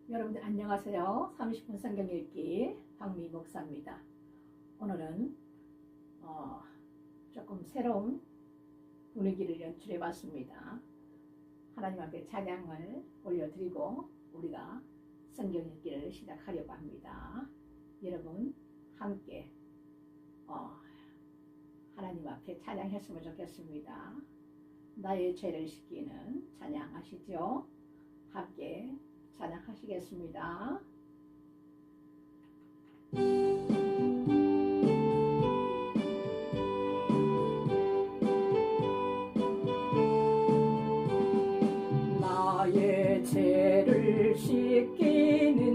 여러분들 안녕하세요. 30분 성경 읽기 박미 목사입니다. 오늘은 조금 새로운 분위기를 연출해 봤습니다. 하나님 앞에 찬양을 올려드리고 우리가 성경 읽기를 시작하려고 합니다. 여러분 함께 하나님 앞에 찬양했으면 좋겠습니다. 나의 죄를 씻기는 찬양하시죠. 함께 찬양하시겠습니다. 나의 죄를 씻기는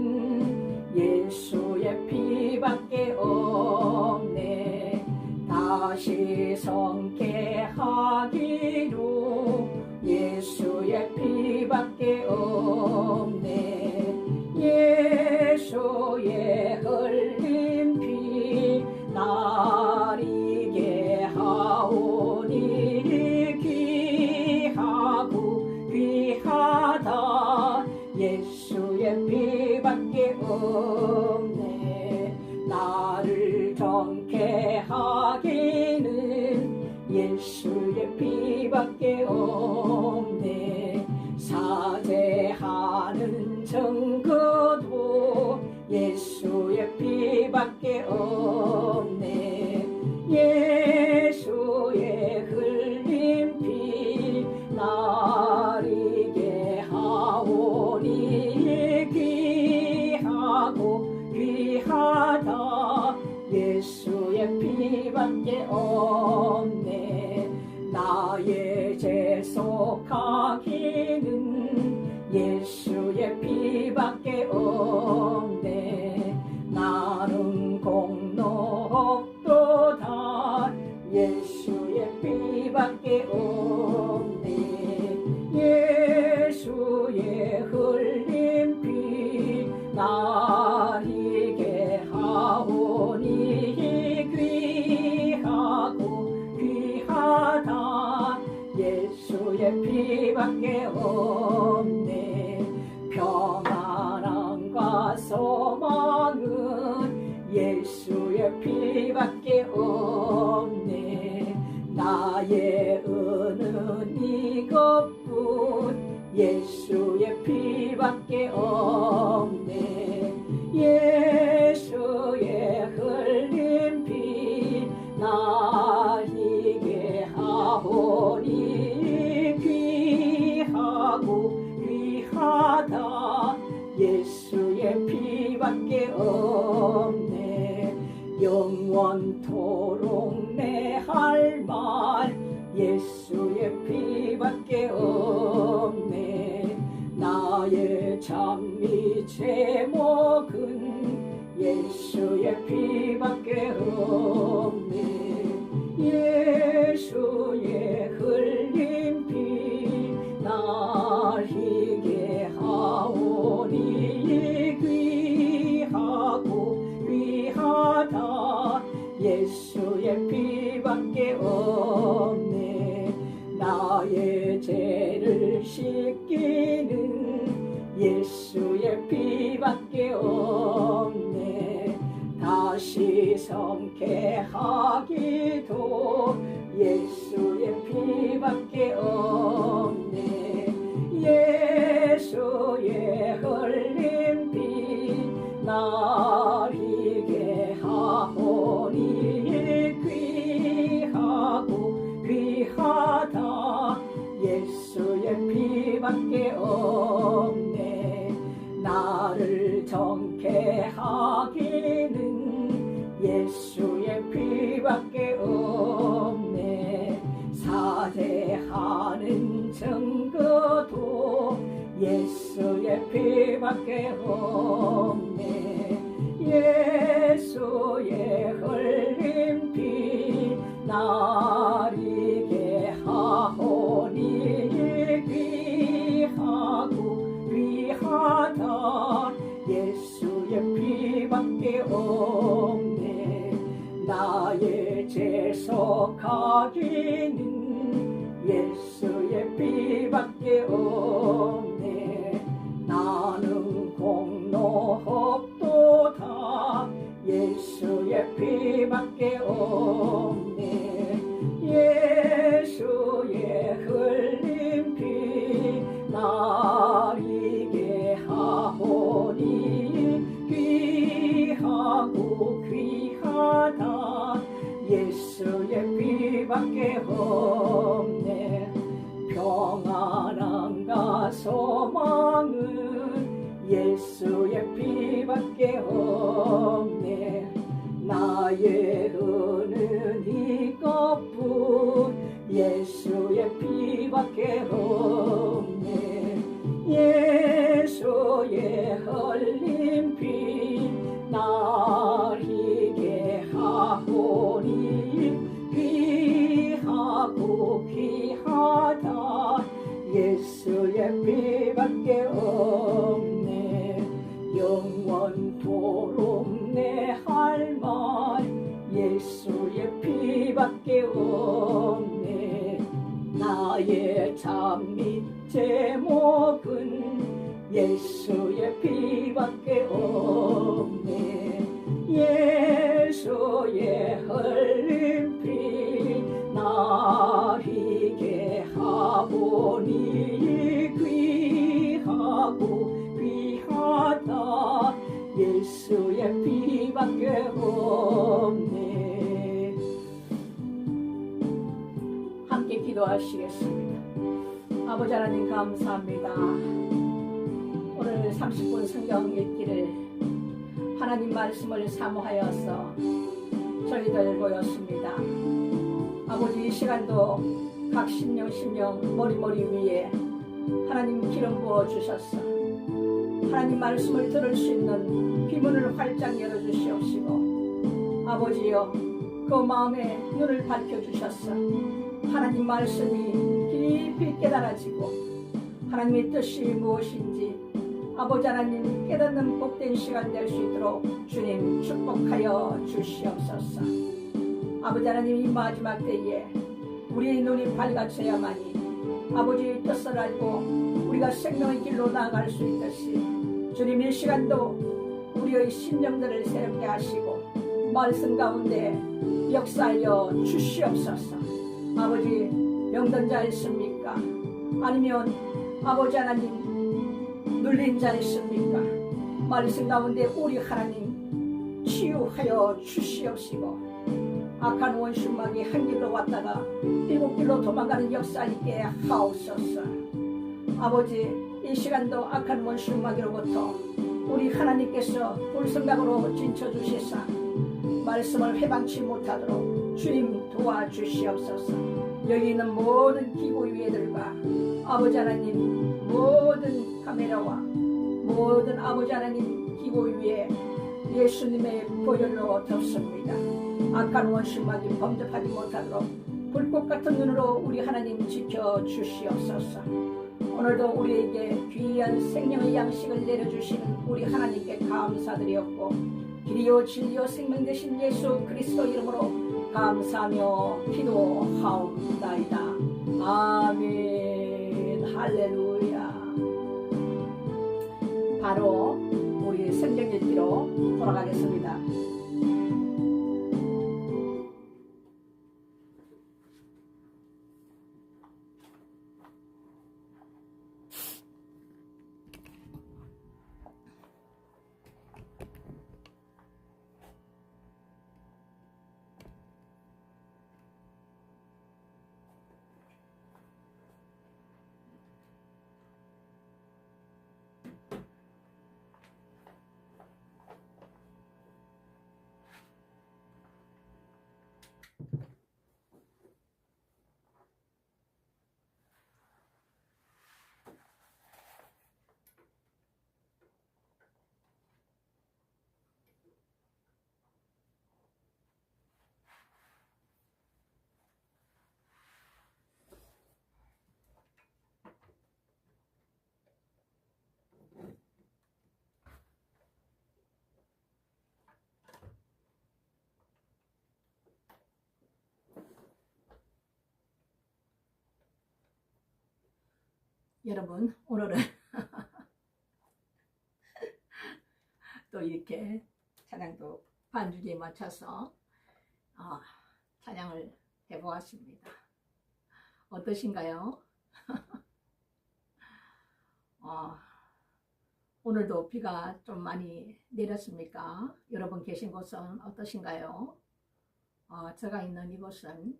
예수의 피밖에 없네. 다시 성케 하기로 예수의 피밖에 없네. 예수의 흘린 피 날 이게 하오니 귀하고 귀하다. 예수의 피밖에 없네. 나를 정케 하기는 예수의 피밖에 없네. 사죄하는 증거도 예수의 피밖에 없네. 예수의 흘린 피 날 이게 하오니 귀하고 귀하다. 예수의 피밖에 없네. 나의 죄 속하기는 예수의 피밖에 없네. 나는 공로 없도다. 예수의 피밖에 없네. 예수의 흘린 피 날 이게 하오니 귀하고 귀하다. 예수의 피밖에 없네. 평안함과 소망은 예수의 피밖에 없네. 나의 은은 이것뿐 예수의 피밖에 없네. 예수의 흘린 피 날 이게 하오니 귀하고 귀하다. 예수의 피밖에 없네. 영원토록 내 할 말 예수의 피밖에 없네. 나의 찬미 제목은 예수의 피밖에 없네. 예수의 흘린 피 날 이게 하오니 귀하고 귀하다. 예수의 피밖에 없네. 나의 죄를 씻기는 예수의 피밖에 없네. 다시 성케 하기도 예수의 피밖에 없네. 예수의 흘린 피 날 이게 하오니 귀하고 귀하다. 예수의 피밖에 없네. 나를 정케 하기는 예수의 피밖에 없네. 사죄하는 증거도 예수의 피밖에 없네. 예수의 흘린 피 날 이게 하오니 귀하고 귀하다. 예수의 피밖에 없네. 나의 죄 속하기는 예수의 피밖에 없네. 나는 공 없네. 예수의 흘린 피 나에게 하오니 귀하고 귀하다. 예수의 피밖에 없네. 평안함과 소망은 예수의 피밖에 없네. 나의 은은 이것뿐 예수의 피밖에 없네. 예수의 흘린 피 나에게 하오니 귀하고 귀하다. 예수의 피밖에 없네. 영원토록 내 할 말 예수의 피밖에 없네. 나의 잠 및 제목은 예수의 피밖에 없네. 예수의 흘린 피 나에게 하오니 귀하고 귀하다. 예수의 피밖에 없네. 함께 기도하시겠습니다. 아버지 하나님 감사합니다. 오늘 30분 성경 읽기를 하나님 말씀을 사모하여서 저희들 모였습니다. 아버지 이 시간도 각 심령 머리 위에 하나님 기름 부어 주셨어. 하나님 말씀을 들을 수 있는 귀문을 활짝 열어주시옵시고 아버지여 그 마음에 눈을 밝혀주셨어. 하나님 말씀이 깊이 깨달아지고 하나님의 뜻이 무엇인지 아버지 하나님 깨닫는 복된 시간 될 수 있도록 주님 축복하여 주시옵소서. 아버지 하나님 이 마지막 때에 우리의 눈이 밝아져야만이 아버지의 뜻을 알고 우리가 생명의 길로 나아갈 수 있듯이 주님 이 시간도 우리의 심령들을 새롭게 하시고 말씀 가운데 역사하여 주시옵소서. 아버지 병든 자 있습니까? 아니면 아버지 하나님 눌린 자 있습니까? 말씀 가운데 우리 하나님 치유하여 주시옵시고 악한 원수막이 한 길로 왔다가 일곱 길로 도망가는 역사 있게 하옵소서. 아버지 이 시간도 악한 원수막이로부터 우리 하나님께서 불성각으로 진쳐주시사 말씀을 회방치 못하도록 주님 도와주시옵소서. 여기 있는 모든 기구 위에들과 아버지 하나님 모든 카메라와 모든 아버지 하나님 기구 위에 예수님의 보혈로 덮습니다. 악한 원수막이 범접하지 못하도록 불꽃 같은 눈으로 우리 하나님 지켜주시옵소서. 오늘도 우리에게 귀한 생명의 양식을 내려주시는 우리 하나님께 감사드렸고 길이요 진리요 생명 되신 예수 그리스도 이름으로 감사하며 기도하옵나이다. 아멘. 할렐루야. 바로 우리 성경 읽기로 돌아가겠습니다. 여러분 오늘은 또 이렇게 찬양도 반주기에 맞춰서 찬양을 해보았습니다. 어떠신가요? 오늘도 비가 좀 많이 내렸습니까? 여러분 계신 곳은 어떠신가요? 제가 있는 이곳은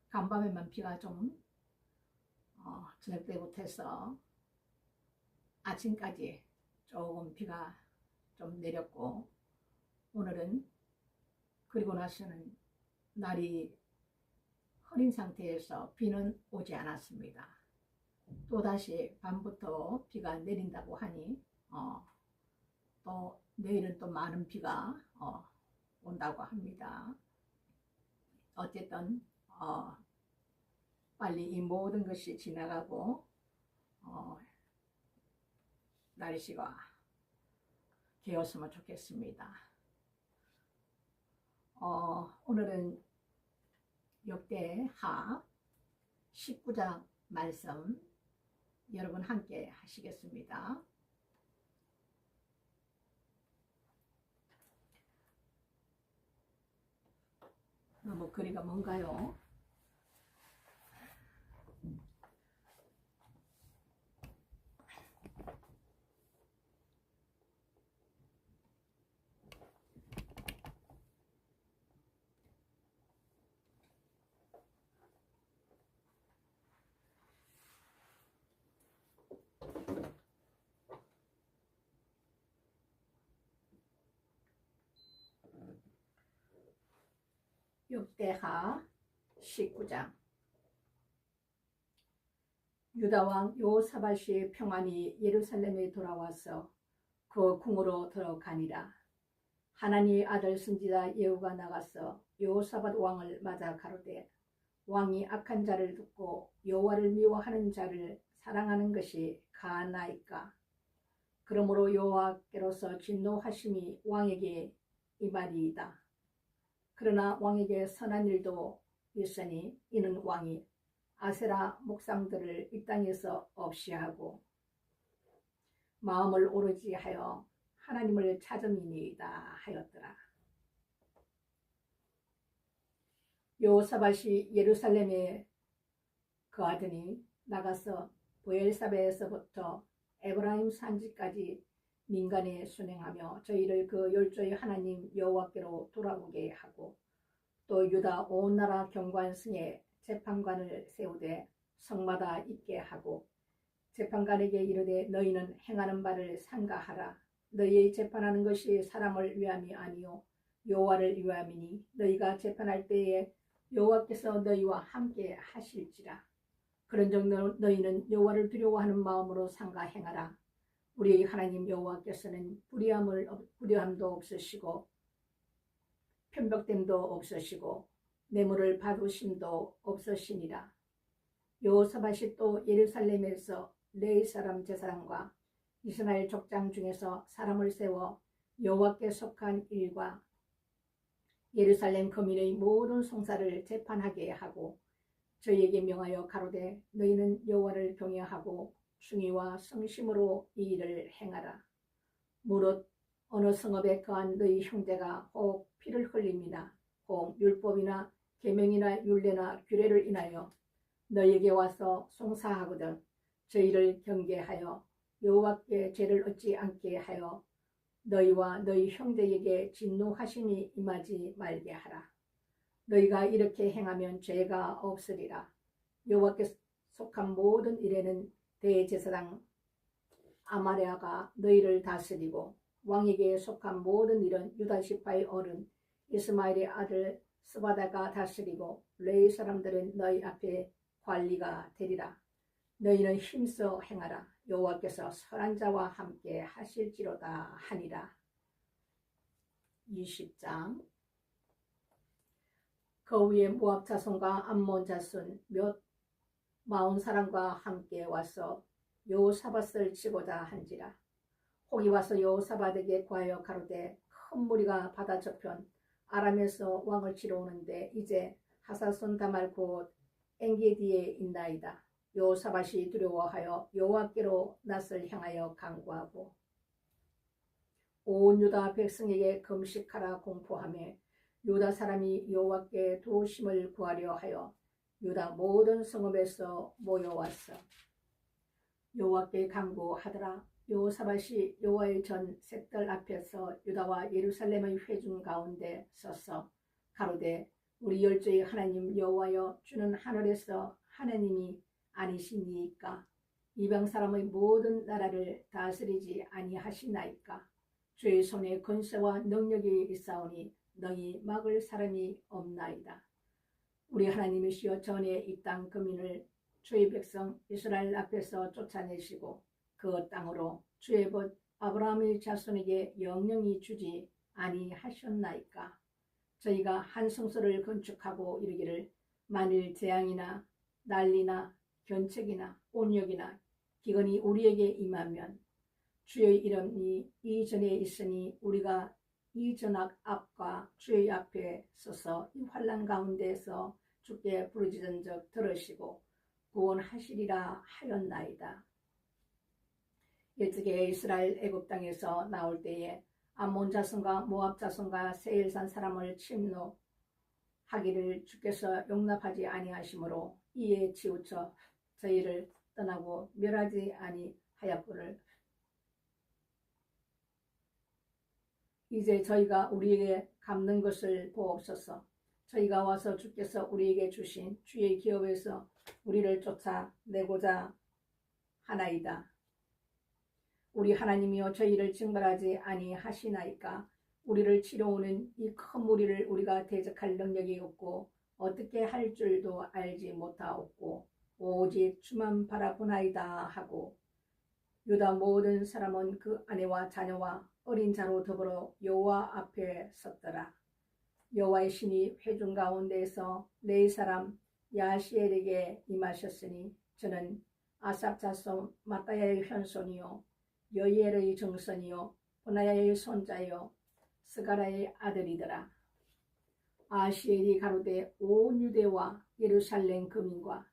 간밤에만 비가 좀 저녁 때부터 해서 아침까지 조금 비가 좀 내렸고, 오늘은 그리고 나서는 날이 흐린 상태에서 비는 오지 않았습니다. 또다시 밤부터 비가 내린다고 하니 또 내일은 또 많은 비가 온다고 합니다. 어쨌든 빨리 이 모든 것이 지나가고 날씨가 개었으면 좋겠습니다. 오늘은 역대하 19장 말씀 여러분 함께 하시겠습니다. 너무 거리가 뭔가요? 역대하 19장. 유다왕 여호사밧이 평안히 예루살렘에 돌아와서 그 궁으로 들어가니라. 하나니의 아들 선지자 예후가 나가서 여호사밧 왕을 맞아 가로되, 왕이 악한 자를 듣고 여호와를 미워하는 자를 사랑하는 것이 가하나이까? 그러므로 여호와께로서 진노하심이 왕에게 임하리이다. 그러나 왕에게 선한 일도 있으니 이는 왕이 아세라 목상들을 이 땅에서 없이하고 마음을 오르지 하여 하나님을 찾음이니이다 하였더라. 여호사밧이 예루살렘에 거하더니 나가서 브엘사베에서부터 에브라임 산지까지 민간에 순행하며 저희를 그 열조의 하나님 여호와께로 돌아오게 하고, 또 유다 온 나라 경관승에 재판관을 세우되 성마다 있게 하고, 재판관에게 이르되 너희는 행하는 바를 삼가하라. 너희의 재판하는 것이 사람을 위함이 아니요 여호와를 위함이니 너희가 재판할 때에 여호와께서 너희와 함께 하실지라. 그런즉 너희는 여호와를 두려워하는 마음으로 삼가 행하라. 우리 하나님 여호와께서는 불의함도 없으시고 편벽됨도 없으시고 뇌물을 받으심도 없으시니라. 여호사밧이 또 예루살렘에서 레위 사람 제사장과 이스라엘 족장 중에서 사람을 세워 여호와께 속한 일과 예루살렘 거민의 모든 송사를 재판하게 하고, 저희에게 명하여 가로되 너희는 여호와를 경외하고 충의와 성심으로 이 일을 행하라. 무릇 어느 성읍에 거한 너희 형제가 혹 피를 흘림이나 혹 율법이나 계명이나 율례나 규례를 인하여 너희에게 와서 송사하거든 저희를 경계하여 여호와께 죄를 얻지 않게 하여 너희와 너희 형제에게 진노하심이 임하지 말게 하라. 너희가 이렇게 행하면 죄가 없으리라. 여호와께 속한 모든 일에는 대제사장 아마랴가 너희를 다스리고, 왕에게 속한 모든 일은 유다 지파의 어른 이스마엘의 아들 스바다가 다스리고, 레위 사람들은 너희 앞에 관리가 되리라. 너희는 힘써 행하라. 여호와께서 선한 자와 함께 하실지로다 하니라. 20장. 그 위에 모압 자손과 암몬 자손 몇 40사람과 함께 와서 여호사밧을 치고자 한지라. 혹이 와서 여호사밧에게 구하여 가로되, 큰 무리가 바다 저편 아람에서 왕을 치러 오는데 이제 하사손 다말 곧 엔게디에 있나이다. 여호사밧이 두려워하여 여호와께로 낯을 향하여 간구하고 온 유다 백성에게 금식하라 공포하며 유다 사람이 여호와께 도우심을 구하려 하여 유다 모든 성읍에서 모여왔어. 여호와께 간구하더라. 여호사밧이 여호와의 전 색들 앞에서 유다와 예루살렘의 회중 가운데 서서 가로되 우리 열조의 하나님 여호와여, 주는 하늘에서 하나님이 아니시니이까? 이방 사람의 모든 나라를 다스리지 아니하시나이까? 주의 손에 권세와 능력이 있사오니 너희 막을 사람이 없나이다. 우리 하나님이시여, 전에 이 땅 거민을 주의 백성 이스라엘 앞에서 쫓아내시고 그 땅으로 주의 법 아브라함의 자손에게 영영히 주지 아니하셨나이까? 저희가 한 성소를 건축하고 이르기를 만일 재앙이나 난리나 견책이나 온역이나 기근이 우리에게 임하면 주의 이름이 이전에 있으니 우리가 이 전악 앞과 주의 앞에 서서 이 환난 가운데서 주께 부르짖은적 들으시고 구원하시리라 하였나이다. 일찍이 이스라엘 애굽 땅에서 나올 때에 암몬 자손과 모압 자손과 세일산 사람을 침노하기를 주께서 용납하지 아니하시므로 이에 치우쳐 저희를 떠나고 멸하지 아니하였거늘 이제 저희가 우리에게 갚는 것을 보옵소서. 저희가 와서 주께서 우리에게 주신 주의 기업에서 우리를 쫓아내고자 하나이다. 우리 하나님이여, 저희를 징벌하지 아니하시나이까? 우리를 치러오는 이 큰 무리를 우리가 대적할 능력이 없고 어떻게 할 줄도 알지 못하옵고 오직 주만 바라보나이다 하고 유다 모든 사람은 그 아내와 자녀와 어린 자로 더불어 여호와 앞에 섰더라. 여호와의 신이 회중 가운데에서 네 사람 야시엘에게 임하셨으니 저는 아삽 자손 마따야의 현손이요 여이엘의 정선이요 보나야의 손자요 스가라의 아들이더라. 아시엘이 가로되 온 유대와 예루살렘 거민과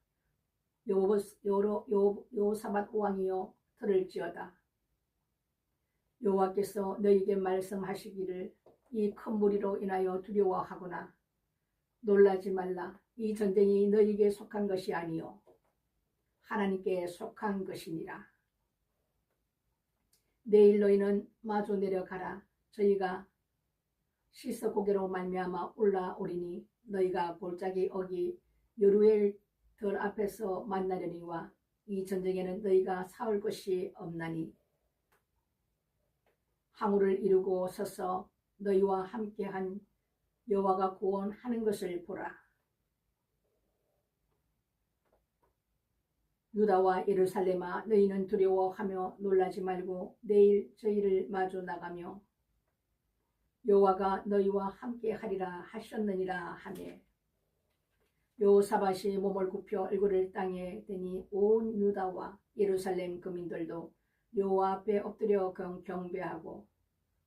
여호사밧 왕이여 들을지어다. 여호와께서 너희에게 말씀하시기를 이 큰 무리로 인하여 두려워하거나 놀라지 말라. 이 전쟁이 너희에게 속한 것이 아니요 하나님께 속한 것이니라. 내일 너희는 마주 내려가라. 저희가 시서 고개로 말미암아 올라오리니 너희가 골짜기 어기 여루엘 들 앞에서 만나려니와 이 전쟁에는 너희가 싸울 것이 없나니 항우를 이루고 서서 너희와 함께한 여호와가 구원하는 것을 보라. 유다와 예루살렘아, 너희는 두려워하며 놀라지 말고 내일 저희를 마주 나가며 여호와가 너희와 함께하리라 하셨느니라 하매 여호사밧이 몸을 굽혀 얼굴을 땅에 대니 온 유다와 예루살렘 거민들도 여호와 앞에 엎드려 경배하고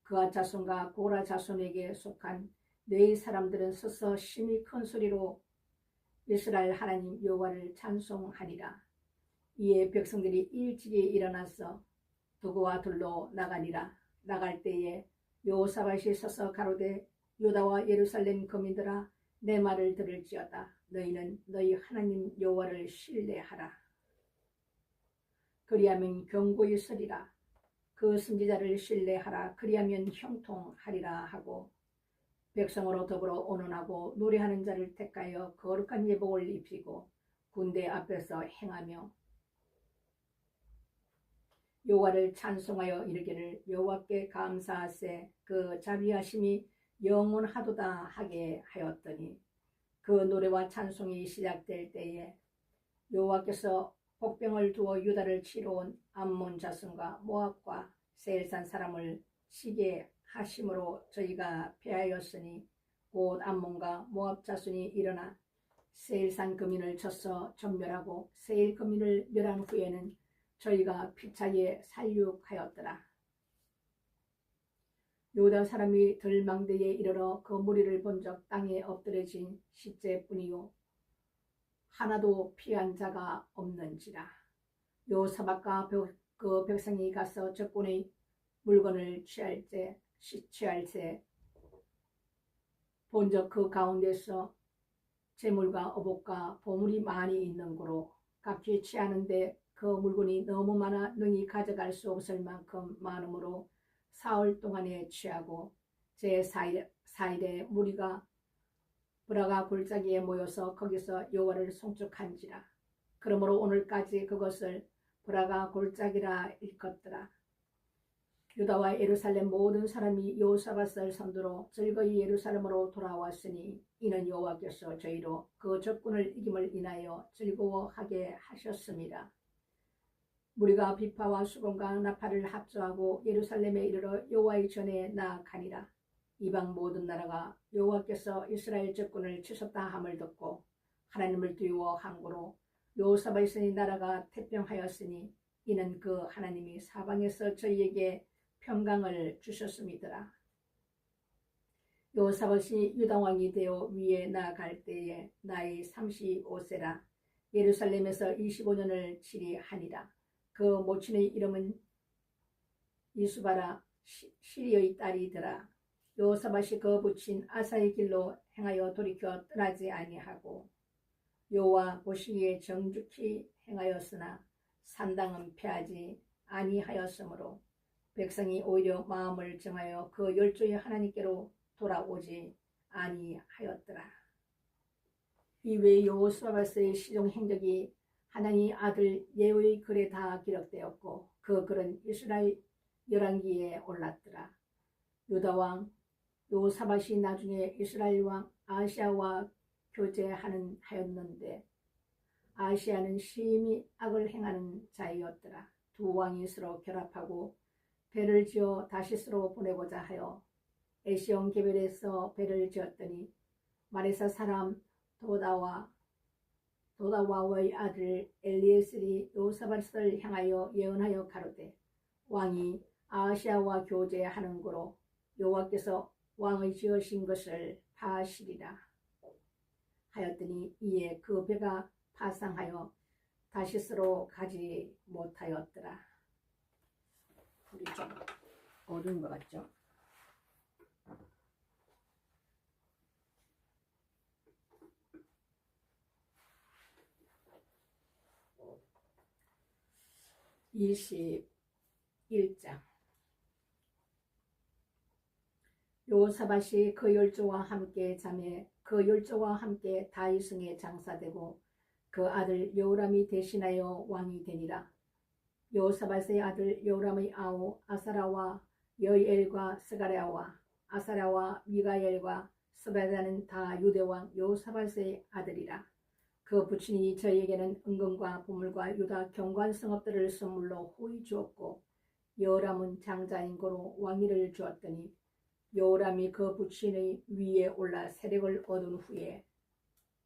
그아 자손과 고라 자손에게 속한 네 사람들은 서서 심히 큰 소리로 이스라엘 하나님 여호와를 찬송하니라. 이에 백성들이 일찍이 일어나서 도구와 둘로 나가니라. 나갈 때에 여호사밧이 서서 가로되 유다와 예루살렘 거민들아, 내 말을 들을지어다. 너희는 너희 하나님 여호와를 신뢰하라. 그리하면 견고히 서리라. 그 선지자를 신뢰하라. 그리하면 형통하리라 하고 백성으로 더불어 언언하고 노래하는 자를 택하여 거룩한 예복을 입히고 군대 앞에서 행하며 여호와를 찬송하여 이르기를 여호와께 감사하세 그 자비하심이 영원하도다 하게 하였더니 그 노래와 찬송이 시작될 때에 여호와께서 복병을 두어 유다를 치러 온 암몬 자손과 모압과 세일산 사람을 치게 하심으로 저희가 패하였으니 곧 암몬과 모압 자손이 일어나 세일산 거민을 쳐서 전멸하고 세일 거민을 멸한 후에는 저희가 피차에 살육하였더라. 유다 사람이 들망대에 이르러 그 무리를 본적 땅에 엎드려진 시체뿐이요 하나도 피한 자가 없는지라. 여호사밧과 그 백성이 가서 적군의 물건을 취할 때 본적 그 가운데서 재물과 어복과 보물이 많이 있는 고로 값이 취하는데 그 물건이 너무 많아 능히 가져갈 수 없을 만큼 많으므로 사흘 동안에 취하고 제4일에 무리가 브라가 골짜기에 모여서 거기서 여호와를 송축한지라. 그러므로 오늘까지 그것을 브라가 골짜기라 일컫더라. 유다와 예루살렘 모든 사람이 여호사밧을 선두로 즐거이 예루살렘으로 돌아왔으니 이는 여호와께서 저희로 그 적군을 이김을 인하여 즐거워하게 하셨습니다. 무리가 비파와 수건과 나팔을 합주하고 예루살렘에 이르러 여호와의 전에 나아가니라. 이방 모든 나라가 여호와께서 이스라엘 적군을 치셨다 함을 듣고 하나님을 두려워한 고로 여호사밧의 나라가 태평하였으니 이는 그 하나님이 사방에서 저희에게 평강을 주셨음이더라. 여호사밧이 유다왕이 되어 위에 나아갈 때에 나이 35세라. 예루살렘에서 25년을 치리하니라. 그 모친의 이름은 이수바라 시리의 딸이더라. 여호사밧이 그 부친 아사의 길로 행하여 돌이켜 떠나지 아니하고 여호와 보시기에 정직히 행하였으나 산당은 패하지 아니하였으므로 백성이 오히려 마음을 정하여 그 열조의 하나님께로 돌아오지 아니하였더라. 이외에 여호사밧의 시종 행적이 하나님의 아들 예후의 글에 다 기록되었고 그 글은 이스라엘 열왕기에 올랐더라. 유다왕 여호사밧이 나중에 이스라엘 왕 아하시아와 교제하였는데 아하시아는 심히 악을 행하는 자이었더라. 두 왕이 서로 결합하고 배를 지어 다시스로 보내고자 하여 에시온 게벨에서 배를 지었더니 마레사 사람 도다와의 아들 엘리에셀이 여호사밧을 향하여 예언하여 가로되 왕이 아하시아와 교제하는 고로 여호와께서 왕의 지으신 것을 파하시리라 하였더니 이에 그 배가 파상하여 다시스로 가지 못하였더라. 불이 좀 어두운 것 같죠? (21장) 여호사밧이 그 열조와 함께 잠에 그 열조와 함께 다윗성에 장사되고 그 아들 여호람이 대신하여 왕이 되니라. 여호사밧의 아들 여호람의 아우 아사라와 여이엘과 스가랴와 아사랴와 미가엘과 스바다는 다 유대왕 여호사밧의 아들이라. 그 부친이 저희에게는 은금과 보물과 유다 경관 성읍들을 선물로 후히 주었고 여호람은 장자인 고로 왕위를 주었더니 여호람이 그 부친의 위에 올라 세력을 얻은 후에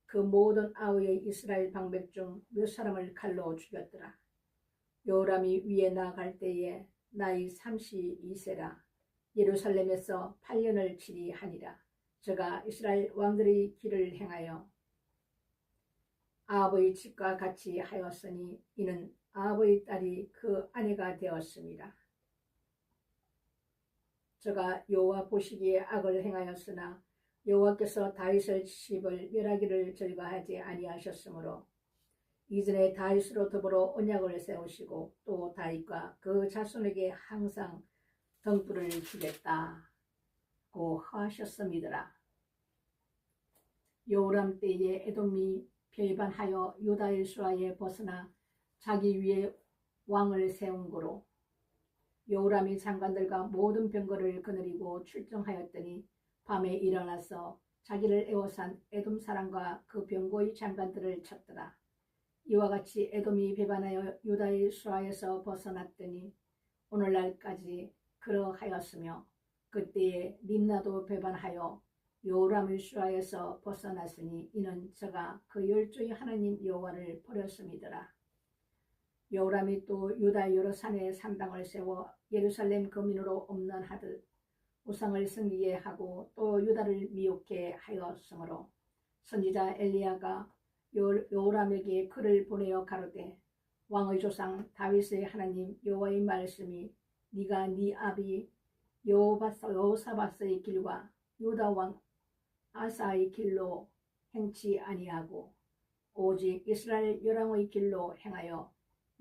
그 모든 아우의 이스라엘 방백 중 몇 사람을 칼로 죽였더라. 여호람이 위에 나아갈 때에 나이 32세라. 예루살렘에서 8년을 치리하니라. 저가 이스라엘 왕들의 길을 행하여 아합의 집과 같이 하였으니 이는 아합의 딸이 그 아내가 되었습니다. 저가 여호와 보시기에 악을 행하였으나 여호와께서 다윗의 집을 멸하기를 즐거하지 아니하셨으므로 이전에 다윗으로 더불어 언약을 세우시고 또 다윗과 그 자손에게 항상 등불을 주겠다고 하셨음이더라. 여호람 때에 에돔이 배반하여 유다의 수하에 벗어나 자기 위에 왕을 세운 고로 여호람이 장관들과 모든 병거를 거느리고 출정하였더니 밤에 일어나서 자기를 에워싼 에돔 사람과 그 병거의 장관들을 쳤더라. 이와 같이 에돔이 배반하여 유다의 수하에서 벗어났더니 오늘날까지 그러하였으며 그때에 림나도 배반하여 여호람의 수하에서 벗어났으니 이는 저가 그 열조의 하나님 여호와를 버렸음이더라. 여호람이 또 유다 여러 산에 산당을 세워 예루살렘 거민으로 엄론하듯 우상을 섬기게 하고 또 유다를 미혹해 하였으므로 선지자 엘리야가 여호람에게 글을 보내어 가로되 왕의 조상 다윗의 하나님 여호와의 말씀이 네가 네 아비 여호사밧의 길과 유다 왕 아사의 길로 행치 아니하고 오직 이스라엘 열왕의 길로 행하여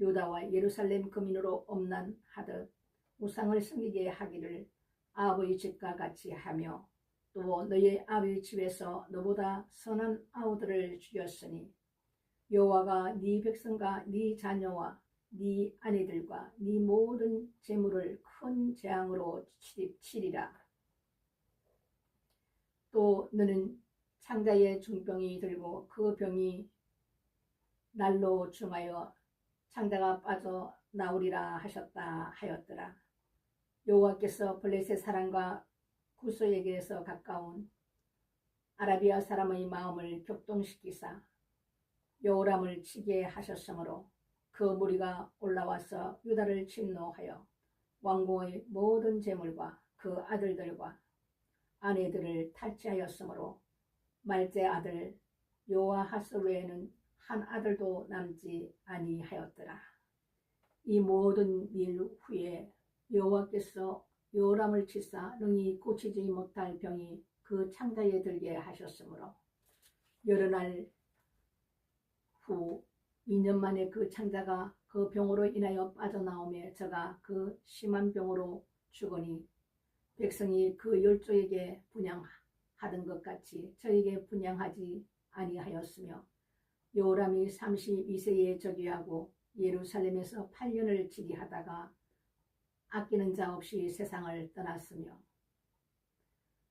유다와 예루살렘 거민으로 엄난하듯 우상을 섬기게 하기를 아버지 집과 같이 하며 또 너희 아버지 집에서 너보다 선한 아우들을 죽였으니 여호와가 네 백성과 네 자녀와 네 아내들과 네 모든 재물을 큰 재앙으로 치리라. 또 너는 창자의 중병이 들고 그 병이 날로 중하여 창자가 빠져 나오리라 하셨다 하였더라. 여호와께서 블레셋 사람과 구스에게서 가까운 아라비아 사람의 마음을 격동시키사 여호람을 치게 하셨으므로 그 무리가 올라와서 유다를 침노하여 왕궁의 모든 재물과 그 아들들과 아내들을 탈취하였으므로 말제 아들 요아하스 외에는 한 아들도 남지 아니하였더라. 이 모든 일 후에 여호와께서 요람을 치사 능히 고치지 못할 병이 그 창자에 들게 하셨으므로 여러 날 후 2년 만에 그 창자가 그 병으로 인하여 빠져나오며 저가 그 심한 병으로 죽으니 백성이 그 열조에게 분향하던 것 같이 저에게 분향하지 아니하였으며 요람이 32세에 즉위하고 예루살렘에서 8년을 즉위하다가 아끼는 자 없이 세상을 떠났으며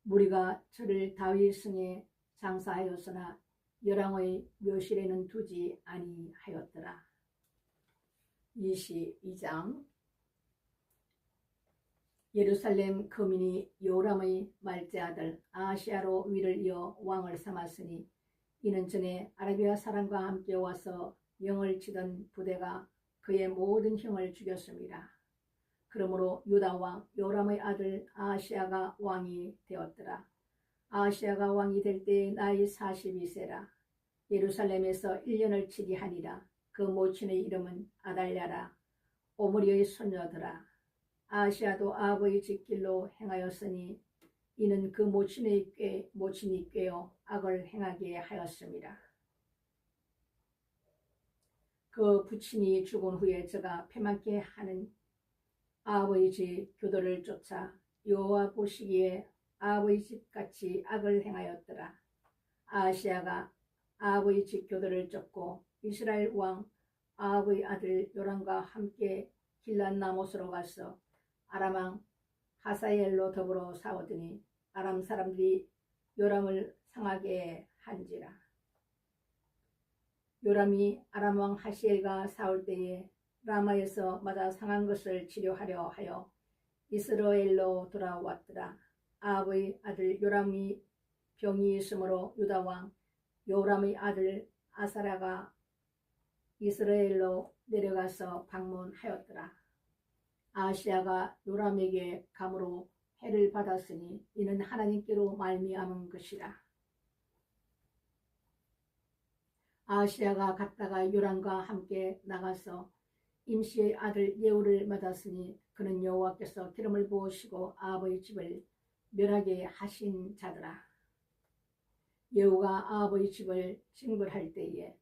무리가 저를 다윗 성에 장사하였으나 열왕의 묘실에는 두지 아니하였더라. 22장 예루살렘 거민이 요람의 말제 아들 아하시야로 위를 이어 왕을 삼았으니 이는 전에 아라비아 사람과 함께 와서 영을 치던 부대가 그의 모든 형을 죽였습니다. 그러므로 유다 왕 요람의 아들 아하시야가 왕이 되었더라. 아하시야가 왕이 될 때에 나이 42세라. 예루살렘에서 1년을 치리하니라. 그 모친의 이름은 아달랴라. 오므리의 손녀더라. 아하시야도 아버지 집길로 행하였으니 이는 그 모친이 꾀어 악을 행하게 하였습니다. 그 부친이 죽은 후에 저가 패망케 하는 아버지 집 교도를 쫓아 여호와 보시기에 아버지 집같이 악을 행하였더라. 아하시야가 아버지 집 교도를 쫓고 이스라엘 왕 아합의 아들 요람과 함께 길랏라못으로 가서 아람 왕 하사엘로 더불어 싸우더니 아람 사람들이 요람을 상하게 한지라. 요람이 아람 왕 하시엘과 싸울 때에 라마에서 맞아 상한 것을 치료하려 하여 이스라엘로 돌아왔더라. 아합의 아들 요람이 병이 있으므로 유다 왕 요람의 아들 아사랴가 이스라엘로 내려가서 방문하였더라. 아하시야가 요람에게 감으로 해를 받았으니 이는 하나님께로 말미암은 것이라. 아하시야가 갔다가 요람과 함께 나가서 임시의 아들 예후를 맞았으니 그는 여호와께서 기름을 부으시고 아합의 집을 멸하게 하신 자더라. 예후가 아합의 집을 징벌할 때에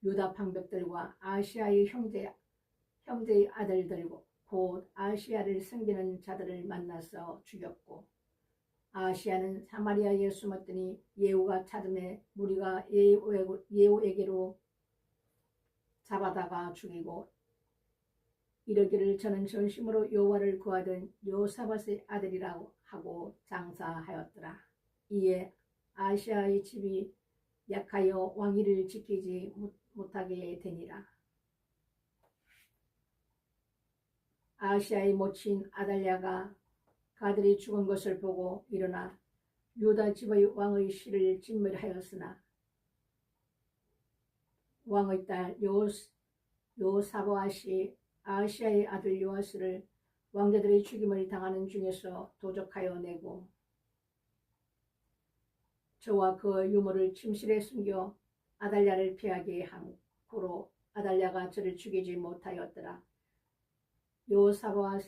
유다 방백들과 아하시야의 형제의 아들들 곧 아하시야를 섬기는 자들을 만나서 죽였고 아하시야는 사마리아에 숨었더니 예후가 찾음에 무리가 예후에게로 잡아다가 죽이고 이르기를 저는 전심으로 여호와를 구하던 여호사밧의 아들이라고 하고 장사하였더라. 이에 아하시야의 집이 약하여 왕위를 지키지 못하게 되니라. 아하시야의 모친 아달랴가 가들이 죽은 것을 보고 일어나 유다 집의 왕의 씨를 진멸하였으나 왕의 딸 여호사밧이 아하시야의 아들 요아스를 왕자들의 죽임을 당하는 중에서 도적하여 내고 저와 그 유모를 침실에 숨겨 아달랴를 피하게 함으로 아달랴가 저를 죽이지 못하였더라. 여호사밧은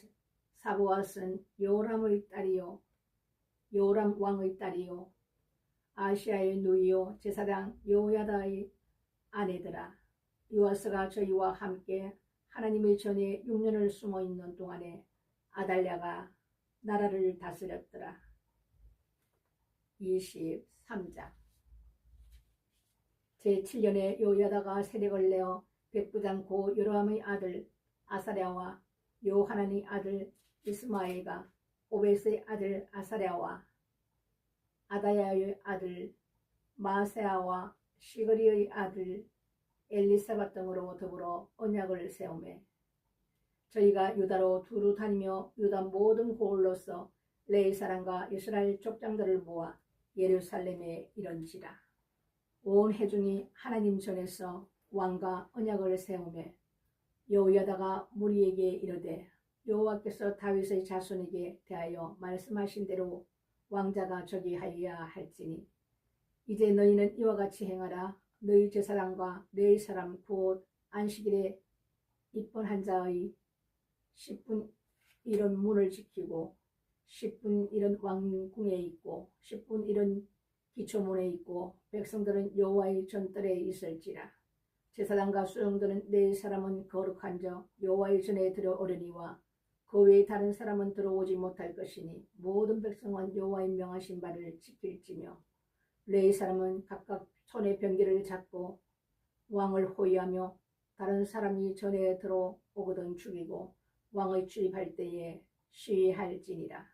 요람의 딸이요 요람 왕의 딸이요 아시아의 누이요 제사장 여호야다의 아내들아, 요아스가 저희와 함께 하나님의 전에 6년을 숨어 있는 동안에 아달랴가 나라를 다스렸더라. 23장. 제7년에 여호야다가 세력을 내어 백부장 고 요람의 아들 아사랴와 요하난의 아들 이스마엘과 오벳의 아들 아사랴와 아다야의 아들 마세아와 시그리의 아들 엘리사밧 등으로 더불어 언약을 세우매 저희가 유다로 두루 다니며 유다 모든 고을로서 레위 사람과 이스라엘 족장들을 모아 예루살렘에 이른지라. 온 회중이 하나님 전에서 왕과 언약을 세우매 여호야다가 무리에게 이르되 여호와께서 다윗의 자손에게 대하여 말씀하신 대로 왕자가 저기하여야 할지니 이제 너희는 이와 같이 행하라. 너희 제사장과 레위 사람 곧 안식일에 입번한 자의 10분 일은 문을 지키고 10분 일은 왕궁에 있고 10분 일은 기초문에 있고 백성들은 여호와의 전뜰에 있을지라. 제사장과 수령들은 네 사람은 거룩한 자 여호와의 전에 들어오려니와 그 외에 다른 사람은 들어오지 못할 것이니 모든 백성은 여호와의 명하신 바를 지킬지며 레위 사람은 각각 손에 병기를 잡고 왕을 호위하며 다른 사람이 전에 들어오거든 죽이고 왕의 출입할 때에 시위할지니라.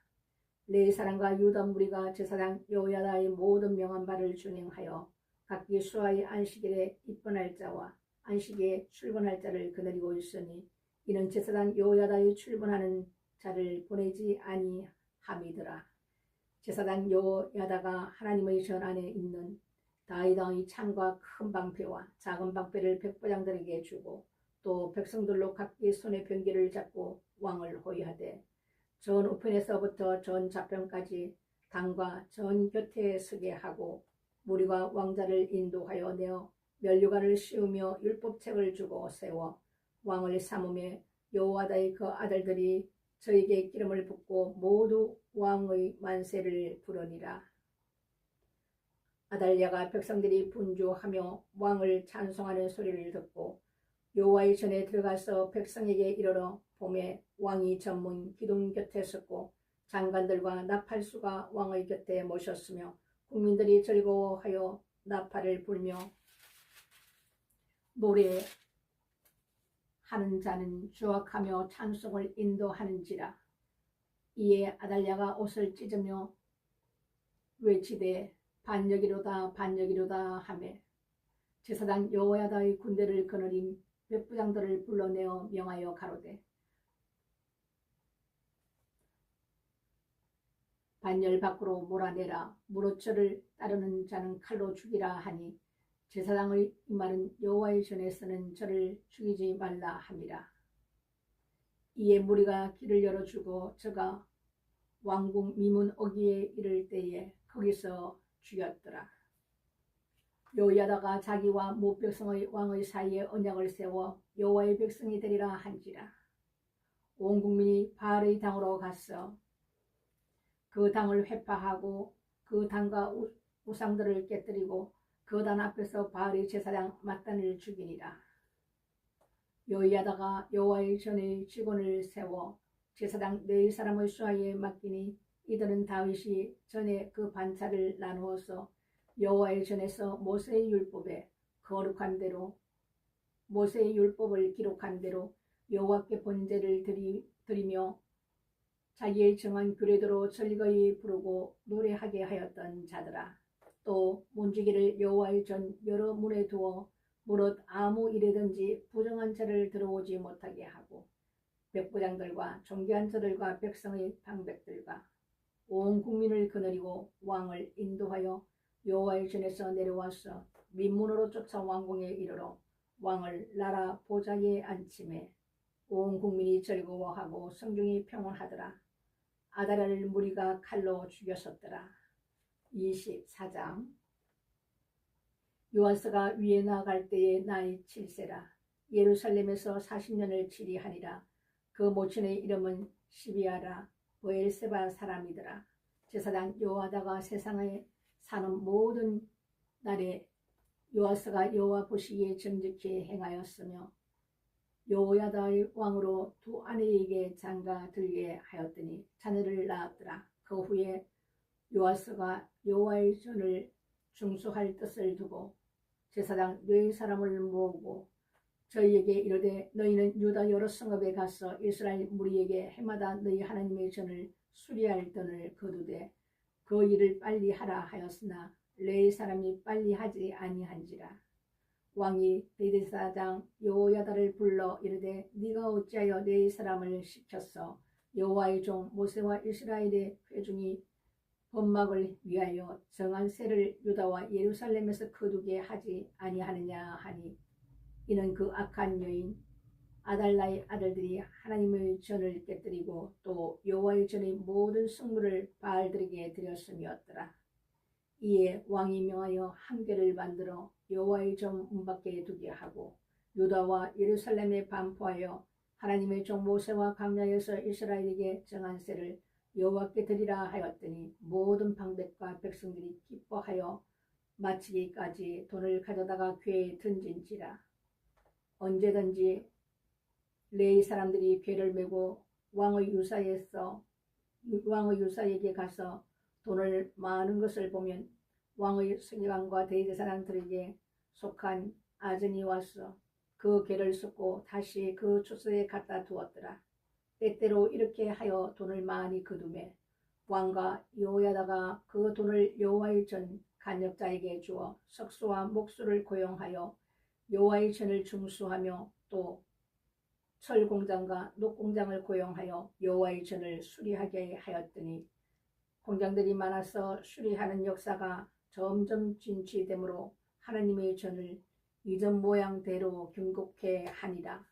레위 사람과 유다 무리가 제사장 여호야다의 모든 명한 바를 준행하여 각기 수하의 안식일에 입번할 자와 안식에 출근할 자를 거느리고 있으니 이는 제사장 여호야다의 출근하는 자를 보내지 아니함이더라. 제사장 여호야다가 하나님의 전 안에 있는 다윗 왕의 창과 큰 방패와 작은 방패를 백부장들에게 주고 또 백성들로 각기 손에 병기를 잡고 왕을 호위하되 전 우편에서부터 전 좌편까지 당과 전 곁에 서게 하고 무리가 왕자를 인도하여 내어 면류관을 씌우며 율법책을 주고 세워 왕을 삼음에 여호야다의 그 아들들이 저에게 기름을 붓고 모두 왕의 만세를 부르니라. 아달랴가 백성들이 분주하며 왕을 찬송하는 소리를 듣고 여호와의 전에 들어가서 백성에게 이르러 봄에 왕이 전문 기둥 곁에 섰고 장관들과 나팔수가 왕의 곁에 모셨으며 국민들이 즐거워하여 나팔을 불며 노래하는 자는 주악하며 찬송을 인도하는지라. 이에 아달랴가 옷을 찢으며 외치되 반역이로다 반역이로다 하매 제사장 여호야다의 군대를 거느린 백부장들을 불러내어 명하여 가로되 반열 밖으로 몰아내라. 무로처를 따르는 자는 칼로 죽이라 하니 제사장의 이 말은 여호와의 전에서는 저를 죽이지 말라 함이라. 이에 무리가 길을 열어주고 저가 왕궁 미문 어귀에 이를 때에 거기서 죽였더라. 여호야다가 자기와 무백성의 왕의 사이에 언약을 세워 여호와의 백성이 되리라 한지라. 온 국민이 바알의 당으로 갔어 그 당을 회파하고 그 당과 우상들을 깨뜨리고 그 당 앞에서 바알의 제사장 mat단을 죽이니라. 여호야다가 여호와의 전에 직원을 세워 제사장 네 사람의 수하에 맡기니 이들은 다윗이 전에 그 반차를 나누어서 여호와의 전에서 모세의 율법에 거룩한 대로 모세의 율법을 기록한 대로 여호와께 번제를 드리며 자기의 정한 규례대로 즐거이 부르고 노래하게 하였던 자들아. 또 문지기를 여호와의 전 여러 문에 두어 무릇 아무 일에든지 부정한 자를 들어오지 못하게 하고 백부장들과 존귀한 자들과 백성의 방백들과 온 국민을 거느리고 왕을 인도하여 여호와의 전에서 내려와서 민문으로 쫓아 왕궁에 이르러 왕을 나라 보좌에 앉히매 온 국민이 즐거워하고 성중이 평온하더라. 아달랴를 무리가 칼로 죽였었더라. 24장. 요아스가 위에 나아갈 때에 나이 7세라. 예루살렘에서 40년을 치리하니라. 그 모친의 이름은 시비아라. 브엘세바 사람이더라. 제사장 여호야다가 사는 모든 날에 요아스가 여호와 보시기에 정직히 행하였으며 여호야다의 왕으로 두 아내에게 장가 들게 하였더니 자녀를 낳았더라. 그 후에 요아스가 여호와의 전을 중수할 뜻을 두고 제사장 네 사람을 모으고 저희에게 이르되 너희는 유다 여러 성읍에 가서 이스라엘 무리에게 해마다 너희 하나님의 전을 수리할 돈을 거두되 그 일을 빨리 하라 하였으나 레위 사람이 빨리 하지 아니한지라. 왕이 대제사장 여호야다를 불러 이르되 네가 어찌하여 네 사람을 시켰어 여호와의 종 모세와 이스라엘의 회중이 번막을 위하여 정한 세를 유다와 예루살렘에서 거두게 하지 아니하느냐 하니 이는 그 악한 여인 아달라의 아들들이 하나님의 전을 깨뜨리고 또 여호와의 전의 모든 성물을 바알들에게 드렸음이었더라. 이에 왕이 명하여 함궤를 만들어 여호와의 전 문 밖에 두게 하고 유다와 예루살렘에 반포하여 하나님의 종 모세와 광야에서 이스라엘에게 정한 세를 여호와께 드리라 하였더니 모든 방백과 백성들이 기뻐하여 마치기까지 돈을 가져다가 궤에 던진지라. 언제든지 레위 사람들이 궤를 메고 왕의 유사에게 가서 돈을 많은 것을 보면 왕의 서기관과 대제사장들에게 속한 아전이 와서 그 궤를 싣고 다시 그 주소에 갖다 두었더라. 때때로 이렇게 하여 돈을 많이 거두매 왕과 여호야다가 그 돈을 여호와의 전 간역자에게 주어 석수와 목수를 고용하여 여호와의 전을 중수하며 또 철공장과 녹공장을 고용하여 여호와의 전을 수리하게 하였더니 공장들이 많아서 수리하는 역사가 점점 진취되므로 하나님의 전을 이전 모양대로 경곡해 하니라.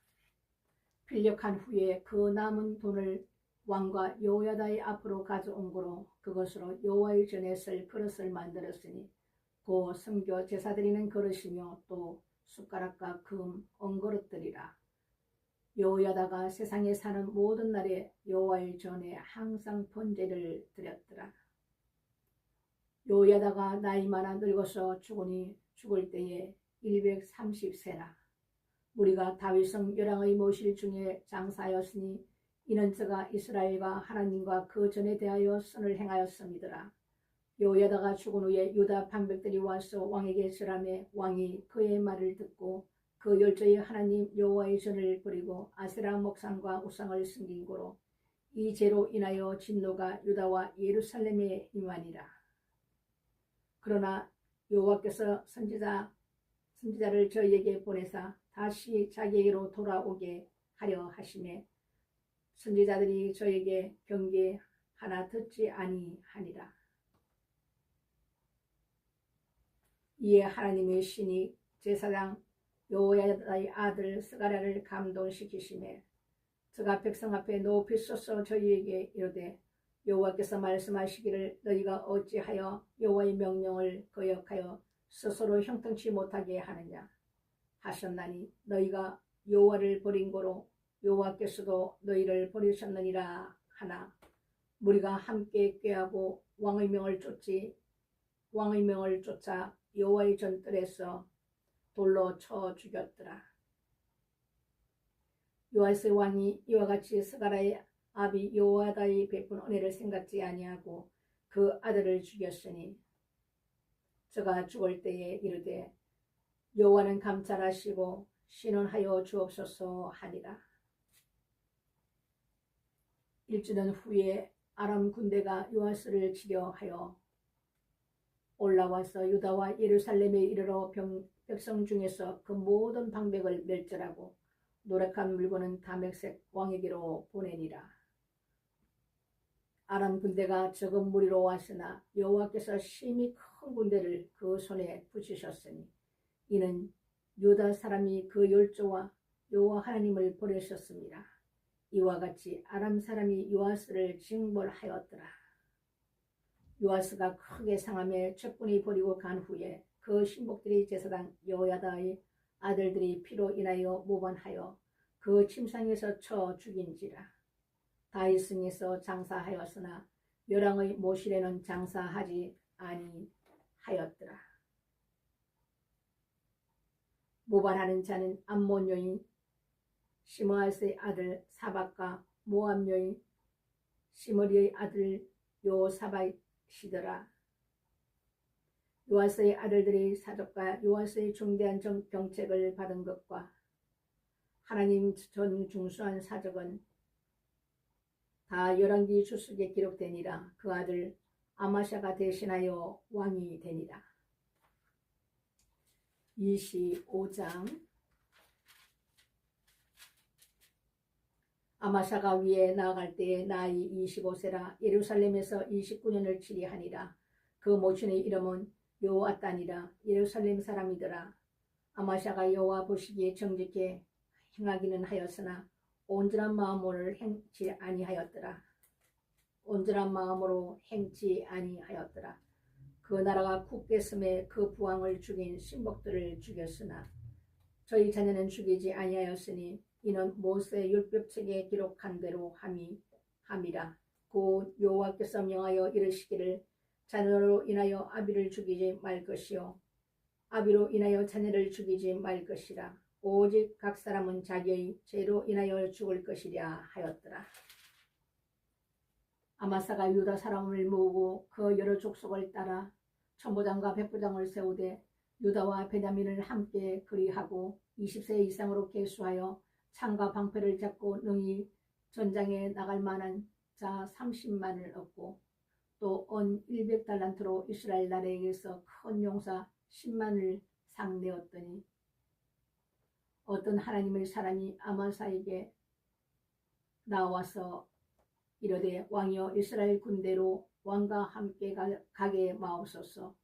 필력한 후에 그 남은 돈을 왕과 여호야다의 앞으로 가져온 거로 그것으로 여호와의 전에 쓸 그릇을 만들었으니 그 성교 제사 드리는 그릇이며 또 숟가락과 금, 언그릇들이라. 여호야다가 세상에 사는 모든 날에 여호와의 전에 항상 번제를 드렸더라. 여호야다가 나이 많아 늙어서 죽으니 죽을 때에 130세라. 무리가 다윗성 열왕의 모실 중에 장사하였으니 이는 저가 이스라엘과 하나님과 그 전에 대하여 선을 행하였음이더라. 여호야다가 죽은 후에 유다 방백들이 와서 왕에게 절하매 왕이 그의 말을 듣고 그 열조의 하나님 여호와의 전을 버리고 아세라 목상과 우상을 섬긴 고로 이 죄로 인하여 진노가 유다와 예루살렘에 임하니라. 그러나 여호와께서 선지자를 저희에게 보내사 다시 자기에게로 돌아오게 하려 하시매 선지자들이 저에게 경계 하나 듣지 아니하니라. 이에 하나님의 신이 제사장 여호야다의 아들 스가랴를 감동시키시매 저가 백성 앞에 높이 서서 저희에게 이르되 여호와께서 말씀하시기를 너희가 어찌하여 여호와의 명령을 거역하여 스스로 형통치 못하게 하느냐 하셨나니 너희가 여호와를 버린 고로 여호와께서도 너희를 버리셨느니라 하나 무리가 함께 꾀하고 왕의 명을 쫓아 여호와의 전뜰에서 돌로 쳐 죽였더라. 요아스 왕이 이와 같이 스가랴의 아비 여호야다의 베푼 은혜를 생각지 아니하고 그 아들을 죽였으니 저가 죽을 때에 이르되 여호와는 감찰하시고 신원하여 주옵소서 하니라. 일주년 후에 아람 군대가 요아스를 치려 하여 올라와서 유다와 예루살렘에 이르러 백성 중에서 그 모든 방백을 멸절하고 노력한 물건은 다메섹 왕에게로 보내니라. 아람 군대가 적은 무리로 왔으나 여호와께서 심히 큰 군대를 그 손에 붙이셨으니 이는 유다 사람이 그 열조와 여호와 하나님을 버리셨습니다. 이와 같이 아람 사람이 요아스를 징벌하였더라. 요아스가 크게 상함에 적군이 버리고 간 후에 그 신복들이 제사장 여호야다의 아들들이 피로 인하여 모반하여 그 침상에서 쳐 죽인지라. 다윗성에서 장사하였으나 열왕의 모실에는 장사하지 아니하니라. 하였더라. 모발하는 자는 암몬 여인 시므아스의 아들 사박과 모압 여인 시므리의 아들 요사박이시더라. 요아스의 아들들이 사독과 요아스의 중대한 병책을 받은 것과 하나님 전 중수한 사적은 다 열왕기 주석에 기록되니라. 그 아들 아마샤가 대신하여 왕이 되니라. 25장. 아마샤가 위에 나아갈 때에 나이 25세라. 예루살렘에서 29년을 치리하니라. 그 모친의 이름은 요아단이라. 예루살렘 사람이더라. 아마샤가 여호와 보시기에 정직히 행하기는 하였으나 온전한 마음으로 행치 아니하였더라. 그 나라가 굳겠음에 그 부왕을 죽인 신복들을 죽였으나 저희 자녀는 죽이지 아니하였으니 이는 모세 율법책에 기록한 대로 함이라. 곧 여호와께서 명하여 이르시기를 자녀로 인하여 아비를 죽이지 말 것이요 아비로 인하여 자녀를 죽이지 말 것이라. 오직 각 사람은 자기의 죄로 인하여 죽을 것이랴 하였더라. 아마사가 유다 사람을 모으고 그 여러 족속을 따라 천부장과 백부장을 세우되 유다와 베냐민을 함께 그리하고 20세 이상으로 계수하여 창과 방패를 잡고 능히 전장에 나갈 만한 자 30만을 얻고 또 온 100달란트로 이스라엘 나라에게서 큰 용사 10만을 상내었더니 어떤 하나님의 사람이 아마사에게 나와서 이르되 왕이여 이스라엘 군대로 왕과 함께 가게 마옵소서.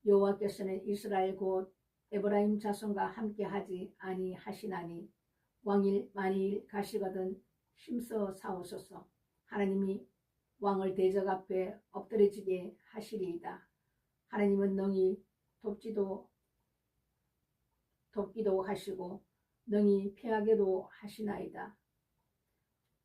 여호와께서는 이스라엘 곧 에브라임 자손과 함께 하지 아니하시나니 왕일 만일 가시거든 힘써 사오소서. 하나님이 왕을 대적 앞에 엎드려지게 하시리이다. 하나님은 능히 돕기도 하시고 능히 피하게도 하시나이다.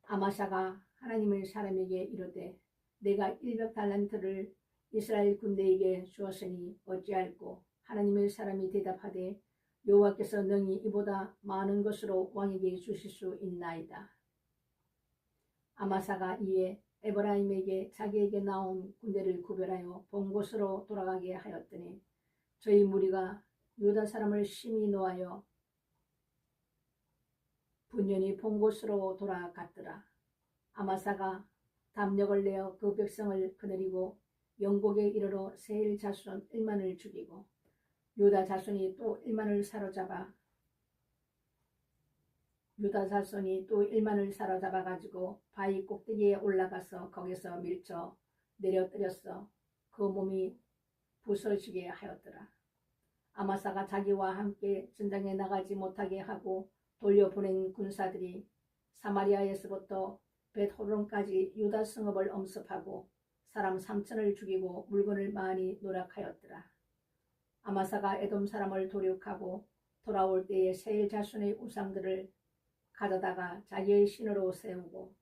아마샤가 하나님의 사람에게 이르되 내가 100달란트를 이스라엘 군대에게 주었으니 어찌할꼬. 하나님의 사람이 대답하되 여호와께서 능히 이보다 많은 것으로 왕에게 주실 수 있나이다. 아마사가 이에 에브라임에게 자기에게 나온 군대를 구별하여 본 곳으로 돌아가게 하였더니 저희 무리가 유다 사람을 심히 노하여 분연히 본 곳으로 돌아갔더라. 아마사가 담력을 내어 그 백성을 거느리고 영곡에 이르러 세일 자손 1만을 죽이고 유다 자손이 또 1만을 사로잡아 가지고 바위 꼭대기에 올라가서 거기서 밀쳐 내려뜨렸어 그 몸이 부서지게 하였더라. 아마사가 자기와 함께 전장에 나가지 못하게 하고 돌려보낸 군사들이 사마리아에서부터 벳호론까지 유다 성읍을 엄습하고 사람 3천을 죽이고 물건을 많이 노력하였더라. 아마사가 에돔 사람을 도륙하고 돌아올 때에 세일 자손의 우상들을 가져다가 자기의 신으로 세우고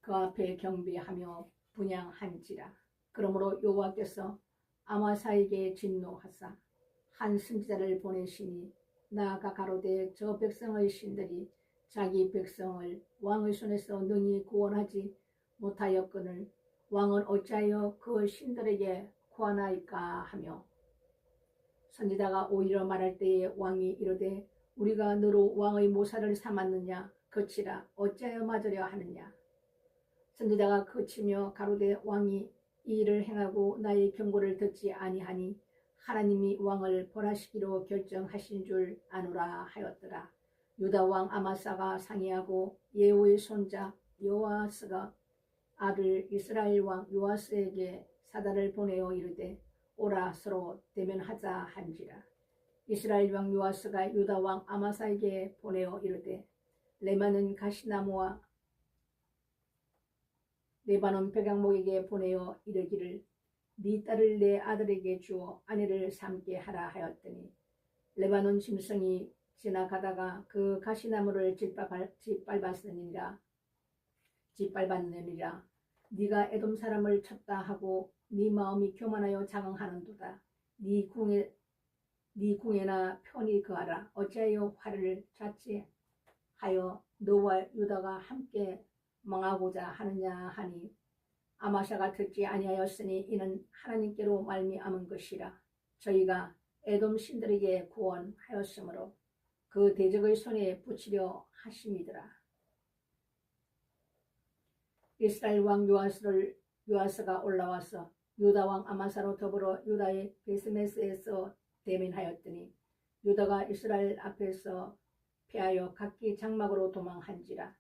그 앞에 경배하며 분향한지라. 그러므로 여호와께서 아마사에게 진노하사 한 선지자를 보내시니 나아가 가로되 저 백성의 신들이 자기 백성을 왕의 손에서 능히 구원하지 못하였거늘 왕은 어찌하여 그 신들에게 구하나이까 하며 선지자가 오히려 말할 때에 왕이 이르되 우리가 너로 왕의 모사를 삼았느냐 그치라 어찌하여 맞으려 하느냐. 선지자가 그치며 가로되 왕이 이 일을 행하고 나의 경고를 듣지 아니하니 하나님이 왕을 벌하시기로 결정하신 줄 아노라 하였더라. 유다 왕 아마사가 상의하고 예후의 손자 요아스가 아들 이스라엘 왕 요아스에게 사다를 보내어 이르되 오라 서로 대면하자 한지라. 이스라엘 왕 요아스가 유다 왕 아마사에게 보내어 이르되 레바논 가시나무와 레바논 백양목에게 보내어 이르기를 네 딸을 내 아들에게 주어 아내를 삼게 하라 하였더니 레바논 짐승이 지나가다가 그 가시나무를 짓밟았느니라. 네가 에돔 사람을 쳤다 하고 네 마음이 교만하여 장응하는도다. 네 궁에나 편히 거하라. 어찌하여 화를 자취하여 너와 유다가 함께 망하고자 하느냐 하니 아마샤가 듣지 아니하였으니 이는 하나님께로 말미암은 것이라. 저희가 에돔 신들에게 구원하였으므로 그 대적의 손에 붙이려 하심이더라. 이스라엘 왕 요아스가 올라와서 유다 왕 아마사로 더불어 유다의 베스메스에서 대면하였더니 유다가 이스라엘 앞에서 피하여 각기 장막으로 도망한지라.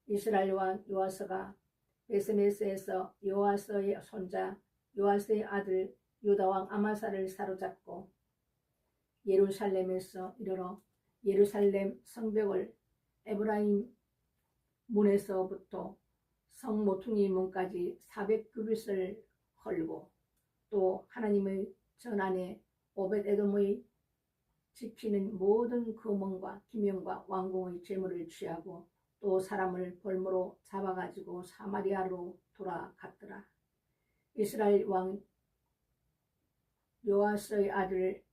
이스라엘 왕 요아스가 베스메스에서 요아스의 손자 요아스의 아들 유다 왕 아마사를 사로잡고 예루살렘에서 이르러 예루살렘 성벽을 에브라임 문에서부터 성 모퉁이 문까지 400규빗을 헐고 또 하나님의 전안에 오벳에돔의 지키는 모든 금원과 기명과 왕궁의 재물을 취하고 또 사람을 볼모로 잡아가지고 사마리아로 돌아갔더라. 이스라엘 왕 요아스의 아들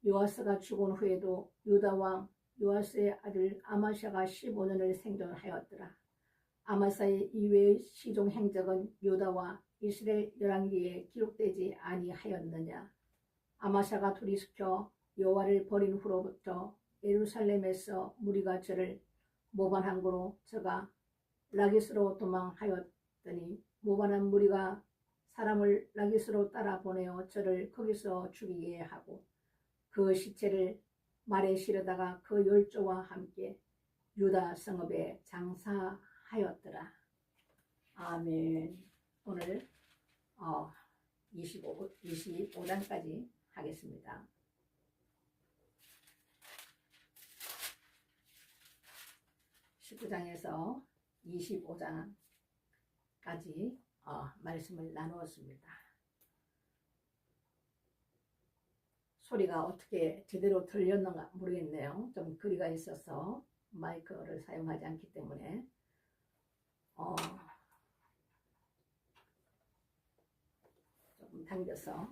요아스가 죽은 후에도 유다 왕 요아스의 아들 아마샤가 15년을 생존하였더라. 아마사의 이외의 시종 행적은 유다와 이스라엘 열왕기에 기록되지 아니하였느냐. 아마샤가 둘이시켜 여호와를 버린 후로부터 예루살렘에서 무리가 저를 모반한 고로 저가 라기스로 도망하였더니 모반한 무리가 사람을 라기스로 따라 보내어 저를 거기서 죽이게 하고 그 시체를 말에 실어다가 그 열조와 함께 유다 성읍에 장사하였더라. 아멘. 오늘 25장까지 하겠습니다. 19장에서 25장까지 말씀을 나누었습니다. 소리가 어떻게 제대로 들렸는가 모르겠네요. 좀 거리가 있어서 마이크를 사용하지 않기 때문에 조금 당겨서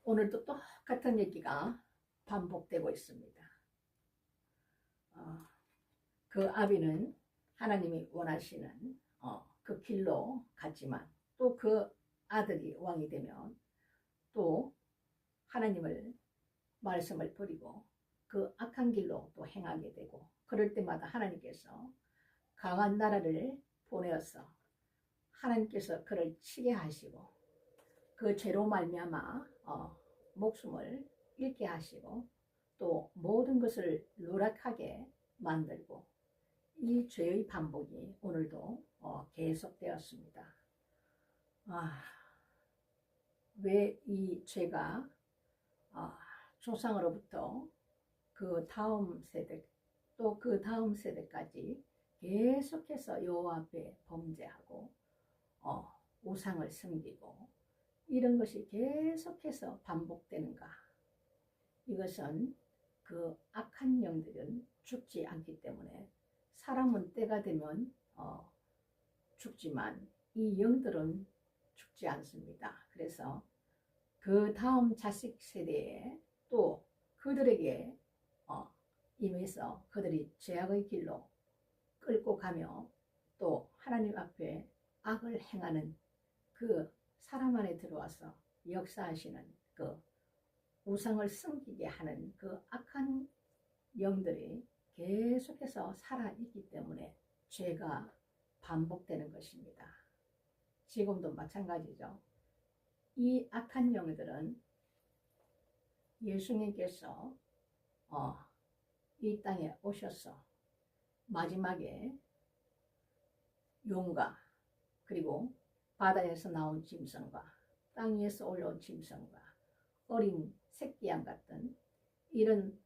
오늘도 똑같은 얘기가 반복되고 있습니다. 그 아비는 하나님이 원하시는 그 길로 갔지만 또 그 아들이 왕이 되면 또 하나님을 말씀을 버리고 그 악한 길로 또 행하게 되고 그럴 때마다 하나님께서 강한 나라를 보내어서 하나님께서 그를 치게 하시고 그 죄로 말미암아 목숨을 잃게 하시고 또 모든 것을 누락하게 만들고 이 죄의 반복이 오늘도 계속되었습니다. 왜 이 죄가 조상으로부터 그 다음 세대 또 그 다음 세대까지 계속해서 여호와 앞에 범죄하고 우상을 섬기고 이런 것이 계속해서 반복되는가? 이것은 그 악한 영들은 죽지 않기 때문에 사람은 때가 되면 죽지만 이 영들은 죽지 않습니다. 그래서 그 다음 자식 세대에 또 그들에게 임해서 그들이 죄악의 길로 끌고 가며 또 하나님 앞에 악을 행하는 그 사람 안에 들어와서 역사하시는 그 우상을 섬기게 하는 그 악한 영들이 계속해서 살아있기 때문에 죄가 반복되는 것입니다. 지금도 마찬가지죠. 이 악한 영들은 예수님께서 이 땅에 오셔서 마지막에 용과 그리고 바다에서 나온 짐승과 땅 위에서 올라온 짐승과 어린 새끼양 같은 이런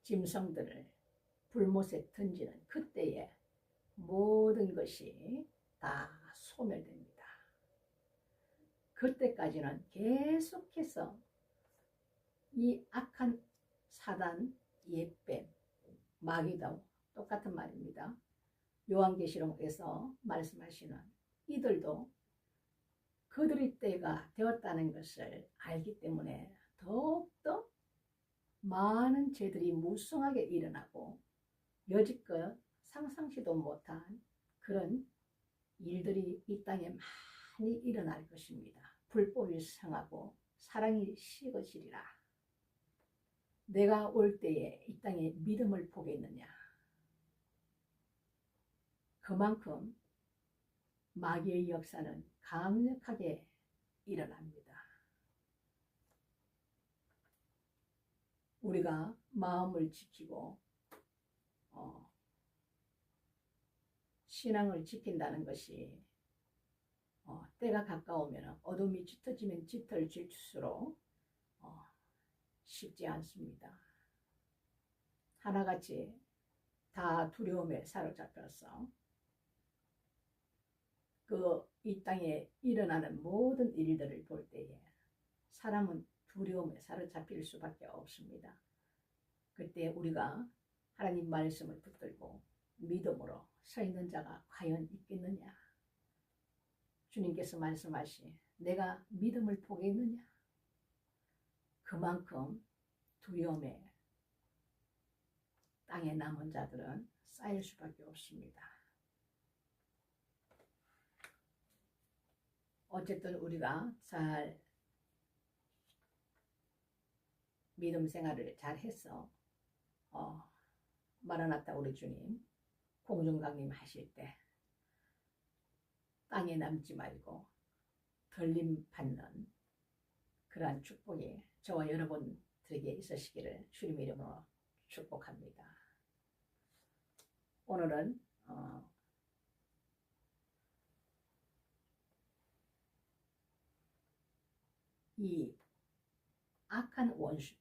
짐승들을 불못에 던지는 그때에 모든 것이 다 소멸됩니다. 그때까지는 계속해서 이 악한 사단, 옛뱀, 마귀도 똑같은 말입니다. 요한계시록에서 말씀하시는 이들도 그들의 때가 되었다는 것을 알기 때문에 더욱더 많은 죄들이 무성하게 일어나고 여지껏 상상치도 못한 그런 일들이 이 땅에 많이 일어날 것입니다. 불법이 성하고 사랑이 식어지리라. 내가 올 때에 이 땅에 믿음을 보겠느냐. 그만큼 마귀의 역사는 강력하게 일어납니다. 우리가 마음을 지키고 신앙을 지킨다는 것이 때가 가까우면 어둠이 짙어지면 짙을수록 쉽지 않습니다. 하나같이 다 두려움에 사로잡혀서 이 땅에 일어나는 모든 일들을 볼 때에 사람은 두려움에 사로잡힐 수밖에 없습니다. 그때 우리가 하나님 말씀을 붙들고 믿음으로 서 있는 자가 과연 있겠느냐. 주님께서 말씀하시 내가 믿음을 보겠느냐. 그만큼 두려움에 땅에 남은 자들은 쌓일 수밖에 없습니다. 어쨌든 우리가 잘 믿음 생활을 잘 해서 마라나타 우리 주님 공중 강림하실 때 땅에 남지 말고 들림 받는 그러한 축복이 저와 여러분들에게 있으시기를 주님의 이름으로 축복합니다. 오늘은 이 악한 원수,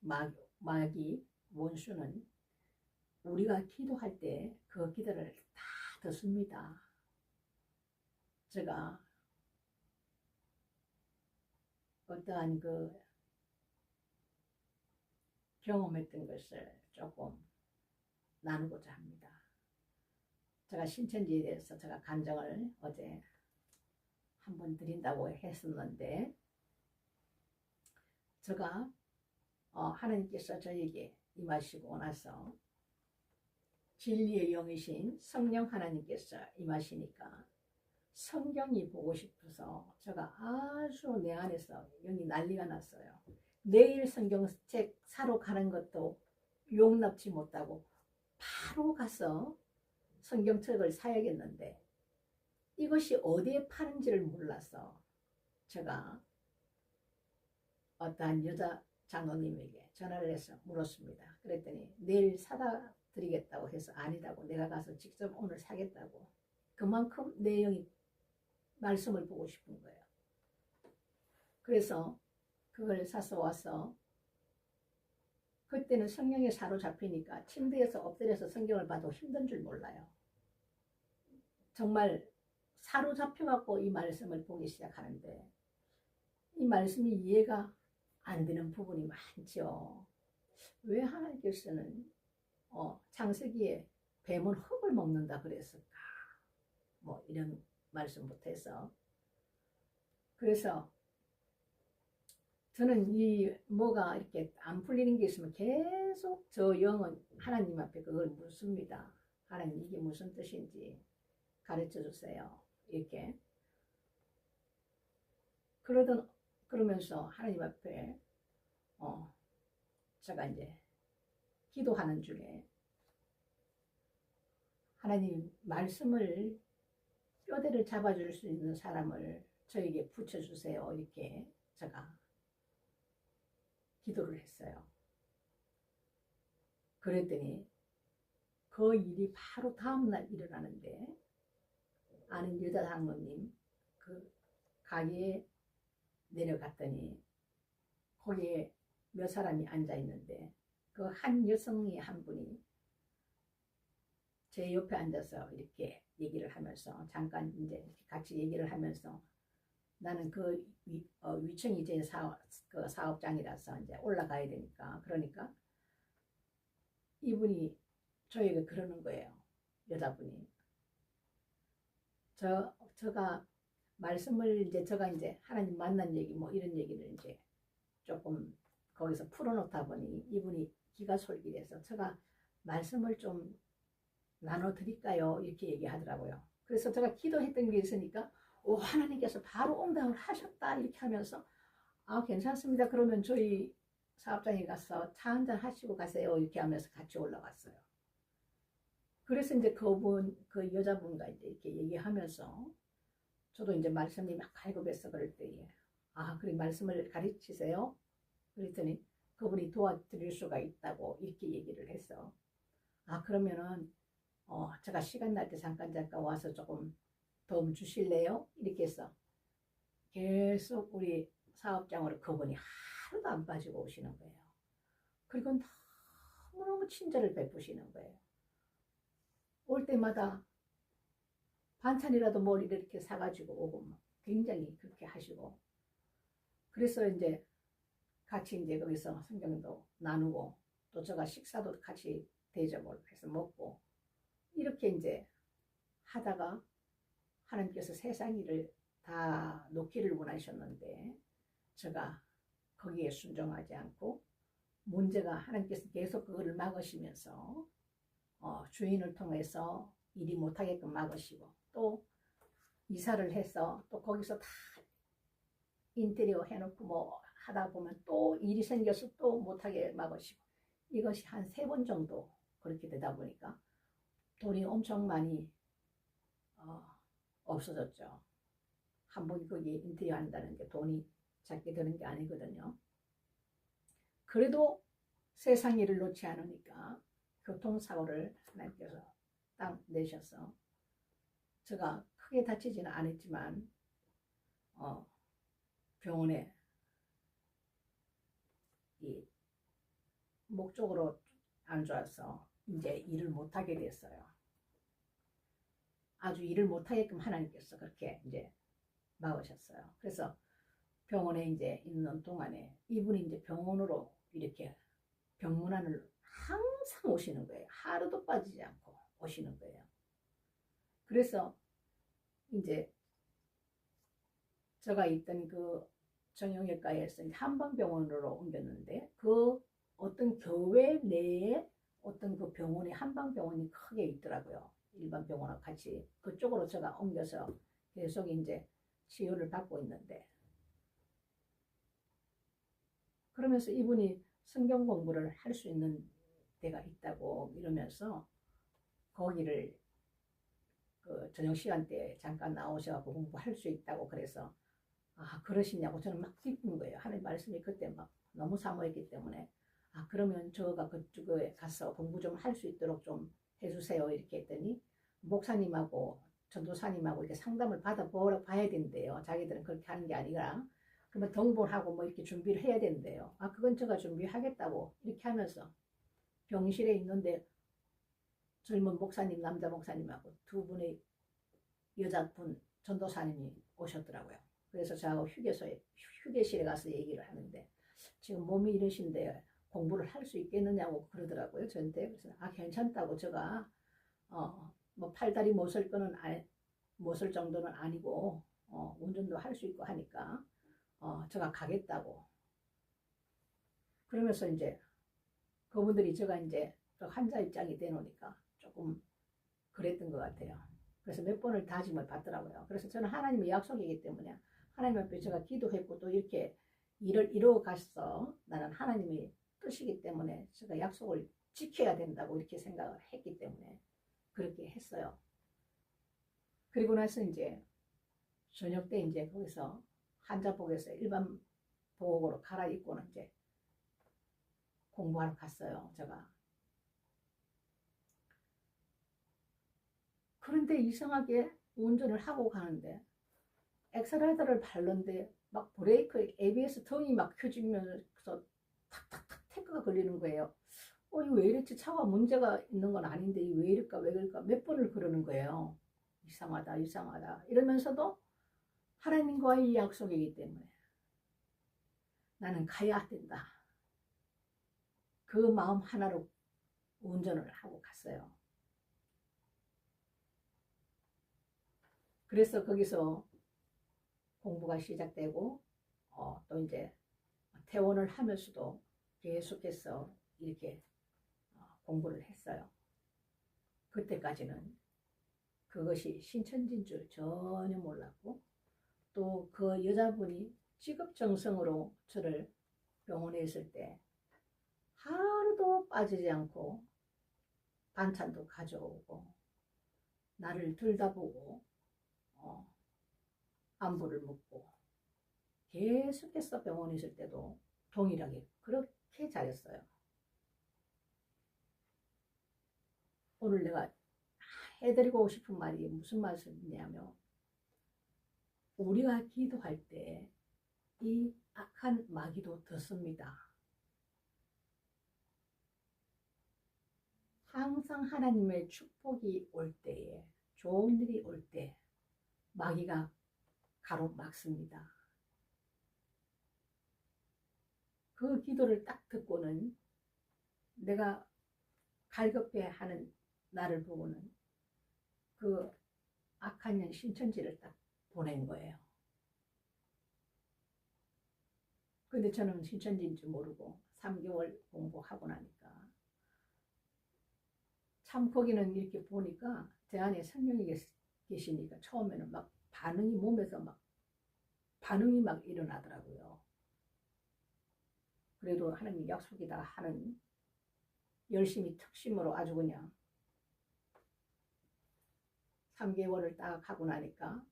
마귀 원수는 우리가 기도할 때 그 기도를 다 듣습니다. 제가 어떠한 경험했던 것을 조금 나누고자 합니다. 제가 신천지에 대해서 제가 간증을 어제 한번 드린다고 했었는데 제가 하나님께서 저에게 임하시고 나서 진리의 영이신 성령 하나님께서 임하시니까 성경이 보고 싶어서 제가 아주 내 안에서 영이 난리가 났어요. 내일 성경책 사러 가는 것도 용납치 못하고 바로 가서 성경책을 사야겠는데 이것이 어디에 파는지를 몰라서 제가 어떠한 여자 장로님에게 전화를 해서 물었습니다. 그랬더니 내일 사다 드리겠다고 해서 아니다고 내가 가서 직접 오늘 사겠다고. 그만큼 내 영이 말씀을 보고 싶은 거예요. 그래서 그걸 사서 와서 그때는 성령에 사로잡히니까 침대에서 엎드려서 성경을 봐도 힘든 줄 몰라요. 정말 사로잡혀갖고 이 말씀을 보기 시작하는데 이 말씀이 이해가 안 되는 부분이 많죠. 왜 하나님께서는 창세기에 뱀은 흙을 먹는다 그랬을까? 뭐 이런 말씀부터 해서 그래서 저는 이 뭐가 이렇게 안 풀리는 게 있으면 계속 저 영은 하나님 앞에 그걸 묻습니다. 하나님 이게 무슨 뜻인지 가르쳐 주세요. 이렇게 그러면서 하나님 앞에 제가 이제 기도하는 중에 하나님 말씀을 뼈대를 잡아줄 수 있는 사람을 저에게 붙여주세요. 이렇게 제가 기도를 했어요. 그랬더니 그 일이 바로 다음날 일어나는데 아는 여자 장로님 그 가게에 내려갔더니 거기에 몇 사람이 앉아 있는데 그 한 여성이 한 분이 제 옆에 앉아서 이렇게 얘기를 하면서 잠깐 이제 같이 얘기를 하면서 나는 그 위층이 이제 그 사업장이라서 이제 올라가야 되니까 그러니까 이분이 저에게 그러는 거예요. 여자분이 제가 말씀을 이제 제가 이제 하나님 만난 얘기 뭐 이런 얘기를 이제 조금 거기서 풀어놓다 보니 이분이 기가 솔깃해서 제가 말씀을 좀 나눠드릴까요? 이렇게 얘기하더라고요. 그래서 제가 기도했던 게 있으니까 오, 하나님께서 바로 응답을 하셨다 이렇게 하면서 아 괜찮습니다. 그러면 저희 사업장에 가서 차 한잔 하시고 가세요. 이렇게 하면서 같이 올라갔어요. 그래서 이제 그 여자분과 이제 이렇게 얘기하면서 저도 이제 말씀이 막 갈급해서 그럴 때에 아 그래 말씀을 가르치세요. 그랬더니 그분이 도와드릴 수가 있다고 이렇게 얘기를 해서 아 그러면은 제가 시간 날 때 잠깐 와서 조금 도움 주실래요? 이렇게 해서 계속 우리 사업장으로 그분이 하루도 안 빠지고 오시는 거예요. 그리고 너무너무 친절을 베푸시는 거예요. 올 때마다 반찬이라도 뭘 이렇게 사가지고 오고 굉장히 그렇게 하시고 그래서 이제 같이 이제 거기서 성경도 나누고 또 제가 식사도 같이 대접을 해서 먹고 이렇게 이제 하다가 하나님께서 세상 일을 다 놓기를 원하셨는데 제가 거기에 순종하지 않고 문제가 하나님께서 계속 그거를 막으시면서 주인을 통해서 일이 못하게끔 막으시고 또 이사를 해서 또 거기서 다 인테리어 해놓고 뭐 하다 보면 또 일이 생겨서 또 못하게 막으시고 이것이 한 3번 정도 그렇게 되다 보니까 돈이 엄청 많이 없어졌죠. 한 번 거기 인테리어 한다는 게 돈이 작게 드는 게 아니거든요. 그래도 세상 일을 놓지 않으니까 교통사고를 하나님께서 딱 내셔서 제가 크게 다치지는 않았지만 병원에 이 목 쪽으로 안 좋아서 이제 일을 못하게 됐어요. 아주 일을 못하게끔 하나님께서 그렇게 이제 막으셨어요. 그래서 병원에 이제 있는 동안에 이분이 이제 병원으로 이렇게 병문안을 항상 오시는 거예요. 하루도 빠지지 않고 오시는 거예요. 그래서 이제 제가 있던 그 정형외과에서 한방병원으로 옮겼는데 그 어떤 교회 내에 어떤 그 병원이 한방병원이 크게 있더라고요. 일반 병원하고 같이 그쪽으로 제가 옮겨서 계속 이제 치료를 받고 있는데 그러면서 이분이 성경 공부를 할 수 있는 데가 있다고 이러면서 거기를 그 저녁 시간대에 잠깐 나오셔서 공부할 수 있다고 그래서 아 그러시냐고 저는 막 기쁜 거예요. 하나님 말씀이 그때 막 너무 사모했기 때문에 아 그러면 저가 그쪽에 가서 공부 좀 할 수 있도록 좀 해주세요 이렇게 했더니 목사님하고 전도사님하고 이렇게 상담을 받아봐야 된대요. 자기들은 그렇게 하는 게 아니라 그러면 등본하고 뭐 이렇게 준비를 해야 된대요. 아 그건 제가 준비하겠다고 이렇게 하면서 병실에 있는데 젊은 목사님 남자 목사님하고 2분의 여자분 전도사님이 오셨더라고요. 그래서 저하고 휴게실에 가서 얘기를 하는데 지금 몸이 이러신데 공부를 할 수 있겠느냐고 그러더라고요. 저한테. 그래서 아 괜찮다고 제가 뭐 팔다리 못 쓸 정도는 아니고 운전도 할 수 있고 하니까 제가 가겠다고. 그러면서 이제 그분들이 제가 이제 환자 입장이 되노니까 조금 그랬던 것 같아요. 그래서 몇 번을 다짐을 받더라고요. 그래서 저는 하나님의 약속이기 때문에 하나님 앞에 제가 기도했고 또 이렇게 일을 이루어 가서 나는 하나님의 뜻이기 때문에 제가 약속을 지켜야 된다고 이렇게 생각을 했기 때문에 그렇게 했어요. 그리고 나서 이제 저녁 때 이제 거기서 환자복에서 일반 복으로 갈아입고는 이제 공부하러 갔어요. 제가. 그런데 이상하게 운전을 하고 가는데 엑셀레이터를 밟는데 막 브레이크 ABS 등이 막 켜지면서 탁탁탁 태그가 걸리는 거예요. 이거 왜 이랬지? 차가 문제가 있는 건 아닌데 이왜 이럴까 왜 그럴까 몇 번을 그러는 거예요. 이상하다 이상하다 이러면서도 하나님과의 약속이기 때문에 나는 가야 된다. 그 마음 하나로 운전을 하고 갔어요. 그래서 거기서 공부가 시작되고 또 이제 퇴원을 하면서도 계속해서 이렇게 공부를 했어요. 그때까지는 그것이 신천지인 줄 전혀 몰랐고 또 그 여자분이 직업정성으로 저를 병원에 있을 때 하루도 빠지지 않고 반찬도 가져오고 나를 들다보고 안부를 묻고 계속해서 병원에 있을 때도 동일하게 그렇게 잘했어요. 오늘 내가 해드리고 싶은 말이 무슨 말씀이냐면 우리가 기도할 때 이 악한 마귀도 듣습니다. 항상 하나님의 축복이 올 때에 좋은 일이 올 때 마귀가 가로막습니다. 그 기도를 딱 듣고는 내가 갈급해하는 나를 보고는 그 악한 년 신천지를 딱 보낸 거예요. 근데 저는 신천지인지 모르고 3개월 공부하고 나니까 참 거기는 이렇게 보니까 제 안에 성령이 계시니까 처음에는 막 반응이 몸에서 막 반응이 막 일어나더라고요. 그래도 하나님 약속이다 하는 열심히 특심으로 아주 그냥 3개월을 딱 하고 나니까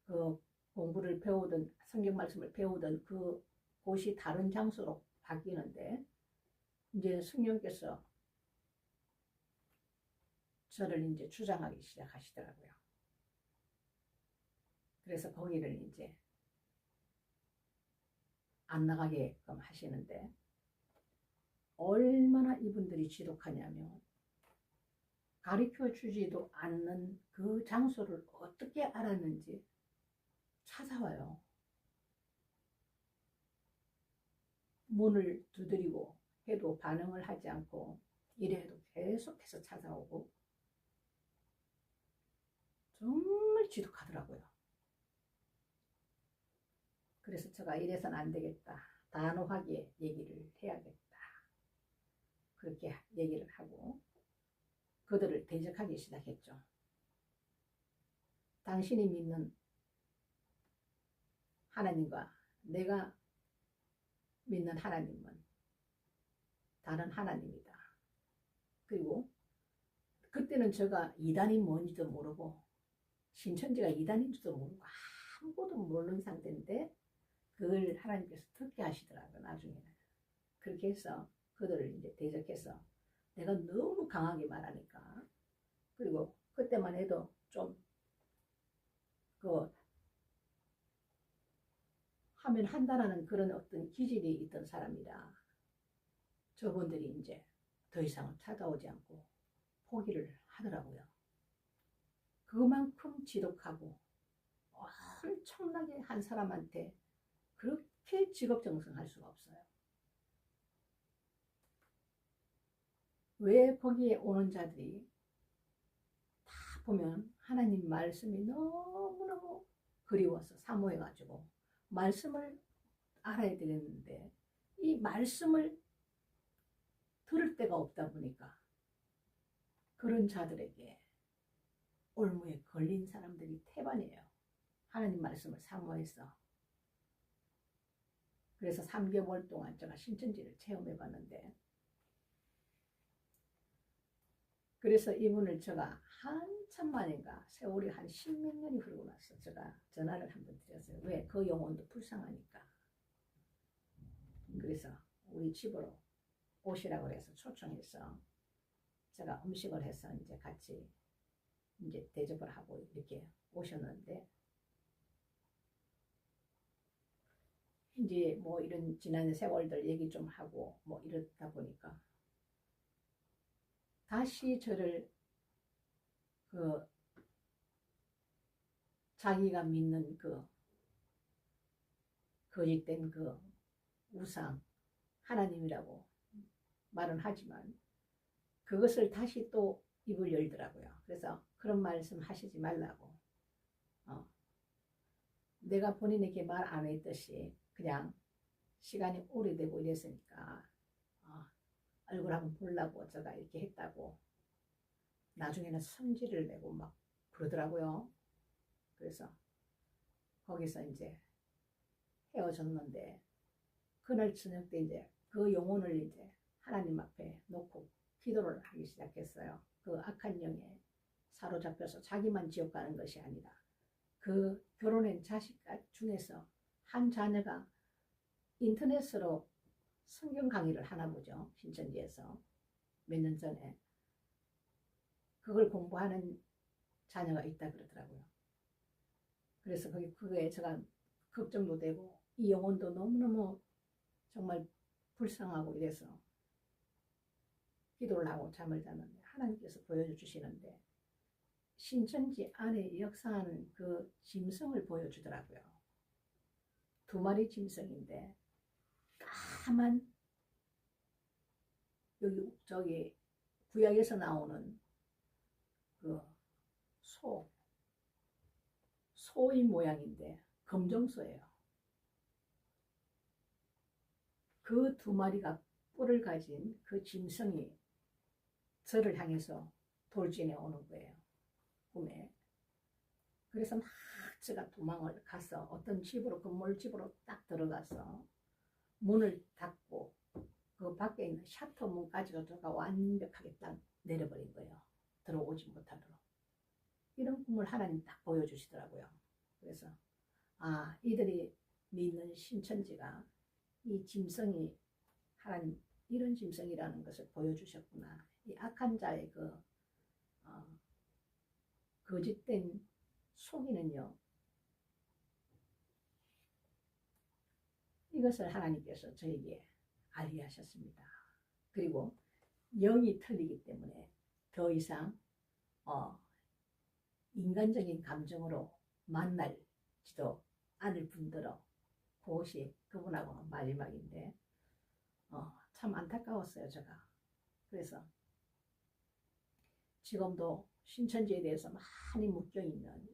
그 공부를 배우던 성경 말씀을 배우던 그 곳이 다른 장소로 바뀌는데 이제 성령께서 저를 이제 주장하기 시작하시더라고요. 그래서 거기를 이제 안 나가게끔 하시는데 얼마나 이분들이 지독하냐면 가르쳐 주지도 않는 그 장소를 어떻게 알았는지 찾아와요. 문을 두드리고 해도 반응을 하지 않고 이래도 계속해서 찾아오고 정말 지독하더라고요. 그래서 제가 이래서는 안 되겠다. 단호하게 얘기를 해야겠다. 그렇게 얘기를 하고 그들을 대적하기 시작했죠. 당신이 믿는 하나님과 내가 믿는 하나님은 다른 하나님이다. 그리고 그때는 제가 이단이 뭔지도 모르고 신천지가 이단인지도 모르고 아무것도 모르는 상태인데 그걸 하나님께서 듣게 하시더라고요. 나중에는. 그렇게 해서 그들을 이제 대적해서 내가 너무 강하게 말하니까 그리고 그때만 해도 좀 그 하면 한다라는 그런 어떤 기질이 있던 사람이라 저분들이 이제 더 이상은 찾아오지 않고 포기를 하더라고요. 그만큼 지독하고 엄청나게 한 사람한테 그렇게 직업정성할 수가 없어요. 왜 거기에 오는 자들이 다 보면 하나님 말씀이 너무너무 그리워서 사모해가지고 말씀을 알아야 되겠는데 이 말씀을 들을 데가 없다 보니까 그런 자들에게 올무에 걸린 사람들이 태반이에요. 하나님 말씀을 사모해서. 그래서 3개월 동안 제가 신천지를 체험해 봤는데 그래서 이분을 제가 한참 만인가 세월이 한 10몇 년이 흐르고 나서 제가 전화를 한번 드렸어요. 왜? 그 영혼도 불쌍하니까. 그래서 우리 집으로 오시라고 해서 초청해서 제가 음식을 해서 이제 같이 이제 대접을 하고 이렇게 오셨는데 이제 뭐 이런 지난 세월들 얘기 좀 하고 뭐 이러다 보니까 다시 저를 그 자기가 믿는 그 거짓된 그 우상 하나님이라고 말은 하지만 그것을 다시 또 입을 열더라고요. 그래서 그런 말씀 하시지 말라고. 내가 본인에게 말 안 했듯이 그냥 시간이 오래되고 이랬으니까 얼굴 한번 보려고 제가 이렇게 했다고 나중에는 성질을 내고 막 그러더라고요. 그래서 거기서 이제 헤어졌는데 그날 저녁 때 이제 그 영혼을 이제 하나님 앞에 놓고 기도를 하기 시작했어요. 그 악한 영에 사로잡혀서 자기만 지옥 가는 것이 아니라 그 결혼한 자식 중에서 한 자녀가 인터넷으로 성경 강의를 하나 보죠. 신천지에서 몇 년 전에 그걸 공부하는 자녀가 있다 그러더라고요. 그래서 그게 제가 걱정도 되고 이 영혼도 너무너무 정말 불쌍하고 이래서 기도를 하고 잠을 잤는데 하나님께서 보여주시는데 신천지 안에 역사하는 그 짐승을 보여주더라고요. 2마리 짐승인데 까만 여기 저기 구약에서 나오는 그 소의 모양인데 검정소예요. 그 2마리가 뿔을 가진 그 짐승이 저를 향해서 돌진해 오는 거예요. 꿈에. 그래서 막 제가 도망을 가서 어떤 집으로 건물집으로 딱 들어가서 문을 닫고 그 밖에 있는 샤터 문까지도 제가 완벽하게 딱 내려버린 거예요. 들어오지 못하도록. 이런 꿈을 하나님 딱 보여주시더라고요. 그래서 이들이 믿는 신천지가 이 짐승이 하나님 이런 짐승이라는 것을 보여주셨구나. 이 악한 자의 그 거짓된 속이는요. 이것을 하나님께서 저에게 알게 하셨습니다. 그리고 영이 틀리기 때문에 더 이상 인간적인 감정으로 만날지도 않을 뿐더러 그것이 그분하고 마지막인데 참 안타까웠어요. 제가. 그래서 지금도 신천지에 대해서 많이 묶여있는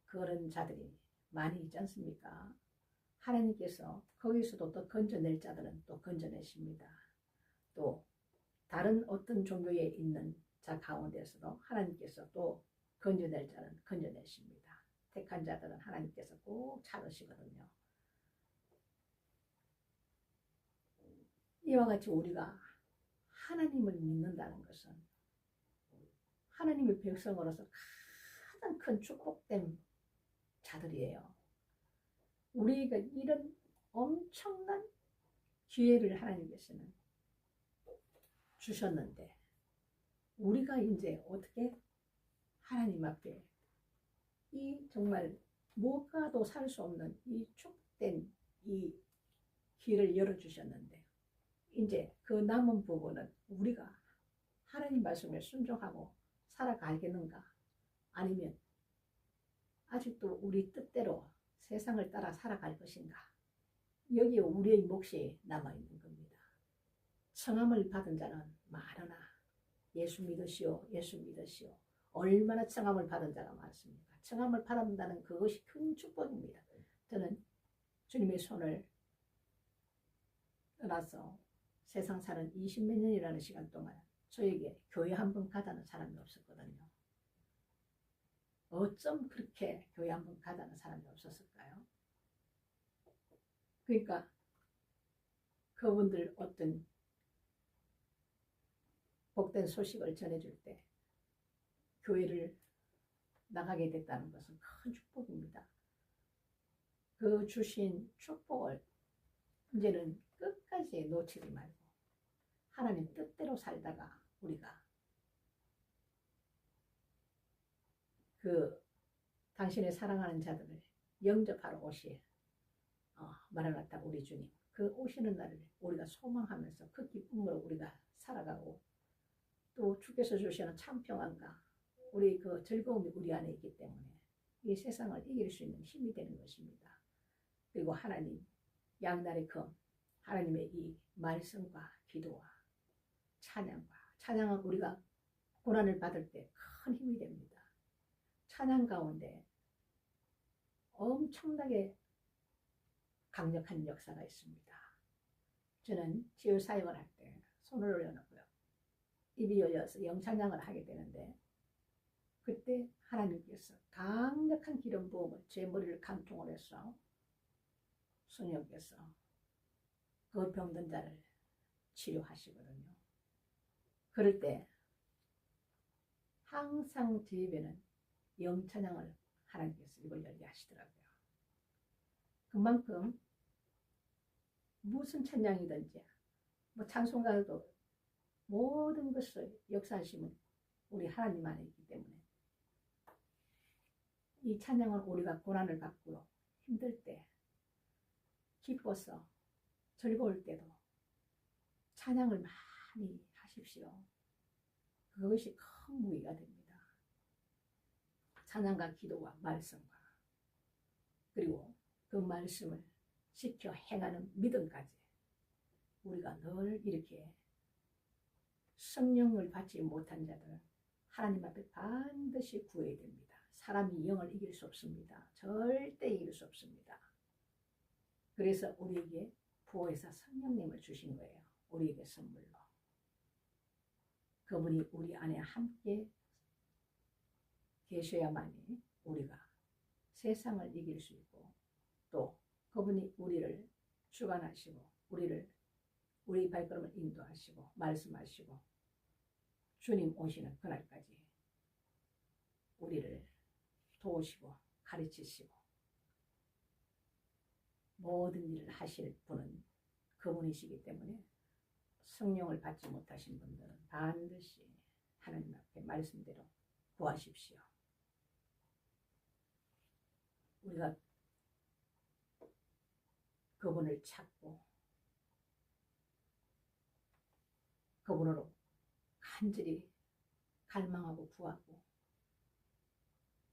그런 자들이 많이 있지 않습니까? 하나님께서 거기서도 또 건져낼 자들은 또 건져내십니다. 또 다른 어떤 종교에 있는 자 가운데서도 하나님께서 또 건져낼 자는 건져내십니다. 택한 자들은 하나님께서 꼭 찾으시거든요. 이와 같이 우리가 하나님을 믿는다는 것은 하나님의 백성으로서 가장 큰 축복된 자들이에요. 우리가 이런 엄청난 기회를 하나님께서는 주셨는데 우리가 이제 어떻게 하나님 앞에 이 정말 무엇과도 살 수 없는 이 축복된 이 길을 열어주셨는데 이제 그 남은 부분은 우리가 하나님 말씀에 순종하고 살아가겠는가 아니면 아직도 우리 뜻대로 세상을 따라 살아갈 것인가 여기에 우리의 몫이 남아있는 겁니다. 청함을 받은 자는 많으나 예수 믿으시오 예수 믿으시오 얼마나 청함을 받은 자가 많습니까? 청함을 받는다는 그것이 큰 축복입니다. 저는 주님의 손을 떠나서 세상 사는 20몇 년이라는 시간 동안 저에게 교회 한 번 가다는 사람이 없었거든요. 어쩜 그렇게 교회 한 번 가다는 사람이 없었을까요? 그러니까 그분들 어떤 복된 소식을 전해줄 때 교회를 나가게 됐다는 것은 큰 축복입니다. 그 주신 축복을 이제는 끝까지 놓치지 말고 하나님 뜻대로 살다가 우리가 그 당신의 사랑하는 자들을 영접하러 오실 마라나타 우리 주님 그 오시는 날을 우리가 소망하면서 그 기쁨으로 우리가 살아가고 또 주께서 주시는 참 평안과 우리 그 즐거움이 우리 안에 있기 때문에 이 세상을 이길 수 있는 힘이 되는 것입니다. 그리고 하나님 양날의 검 하나님의 이 말씀과 기도와 찬양은 우리가 고난을 받을 때 큰 힘이 됩니다. 찬양 가운데 엄청나게 강력한 역사가 있습니다. 저는 치유 사역을 할 때 손을 올려놓고요. 입이 열려서 영찬양을 하게 되는데 그때 하나님께서 강력한 기름 부음을 제 머리를 간통을 해서 성령께서 그 병든 자를 치료하시거든요. 그럴 때 항상 제 입에는 영찬양을 하나님께서 입을 열게 하시더라고요. 그만큼 무슨 찬양이든지 뭐 찬송가도 모든 것을 역사하심은 우리 하나님 안에 있기 때문에 이 찬양은 우리가 고난을 받고 힘들 때 기뻐서 즐거울 때도 찬양을 많이 하십시오. 그것이 큰 무기가 됩니다. 찬양과 기도와 말씀과 그리고 그 말씀을 지켜 행하는 믿음까지 우리가 늘 이렇게 성령을 받지 못한 자들은 하나님 앞에 반드시 구해야 됩니다. 사람이 영을 이길 수 없습니다. 절대 이길 수 없습니다. 그래서 우리에게 부활사 성령님을 주신 거예요. 우리에게 선물로. 그분이 우리 안에 함께 계셔야만이 우리가 세상을 이길 수 있고 또 그분이 우리를 주관하시고 우리 발걸음을 인도하시고 말씀하시고 주님 오시는 그날까지 우리를 도우시고 가르치시고 모든 일을 하실 분은 그분이시기 때문에 성령을 받지 못하신 분들은 반드시 하나님 앞에 말씀대로 구하십시오. 우리가 그분을 찾고 그분으로 간절히 갈망하고 구하고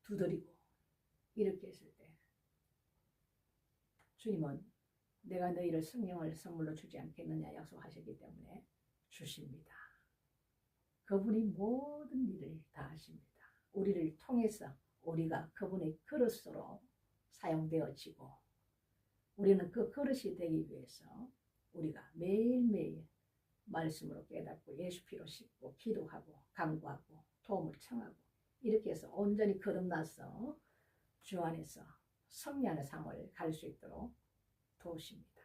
두드리고 이렇게 했을 때 주님은 내가 너희를 성령을 선물로 주지 않겠느냐 약속하셨기 때문에 주십니다. 그분이 모든 일을 다 하십니다. 우리를 통해서 우리가 그분의 그릇으로 사용되어지고 우리는 그 그릇이 되기 위해서 우리가 매일매일 말씀으로 깨닫고 예수 피로 씻고 기도하고 간구하고 도움을 청하고 이렇게 해서 온전히 거듭나서 주 안에서 승리하는 삶을 갈 수 있도록 도우십니다.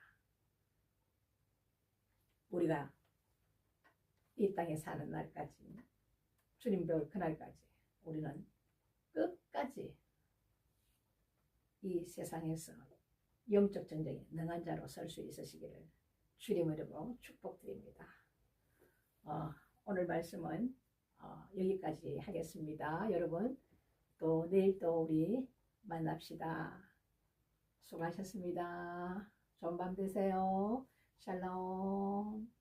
우리가 이 땅에 사는 날까지 주님 배울 그날까지 우리는 끝까지 이 세상에서 영적 전쟁에 능한 자로 설 수 있으시기를 주님 이름으로 축복드립니다. 오늘 말씀은 여기까지 하겠습니다. 여러분 또 내일 또 우리 만납시다. 수고하셨습니다. 좋은 밤 되세요. 샬롬.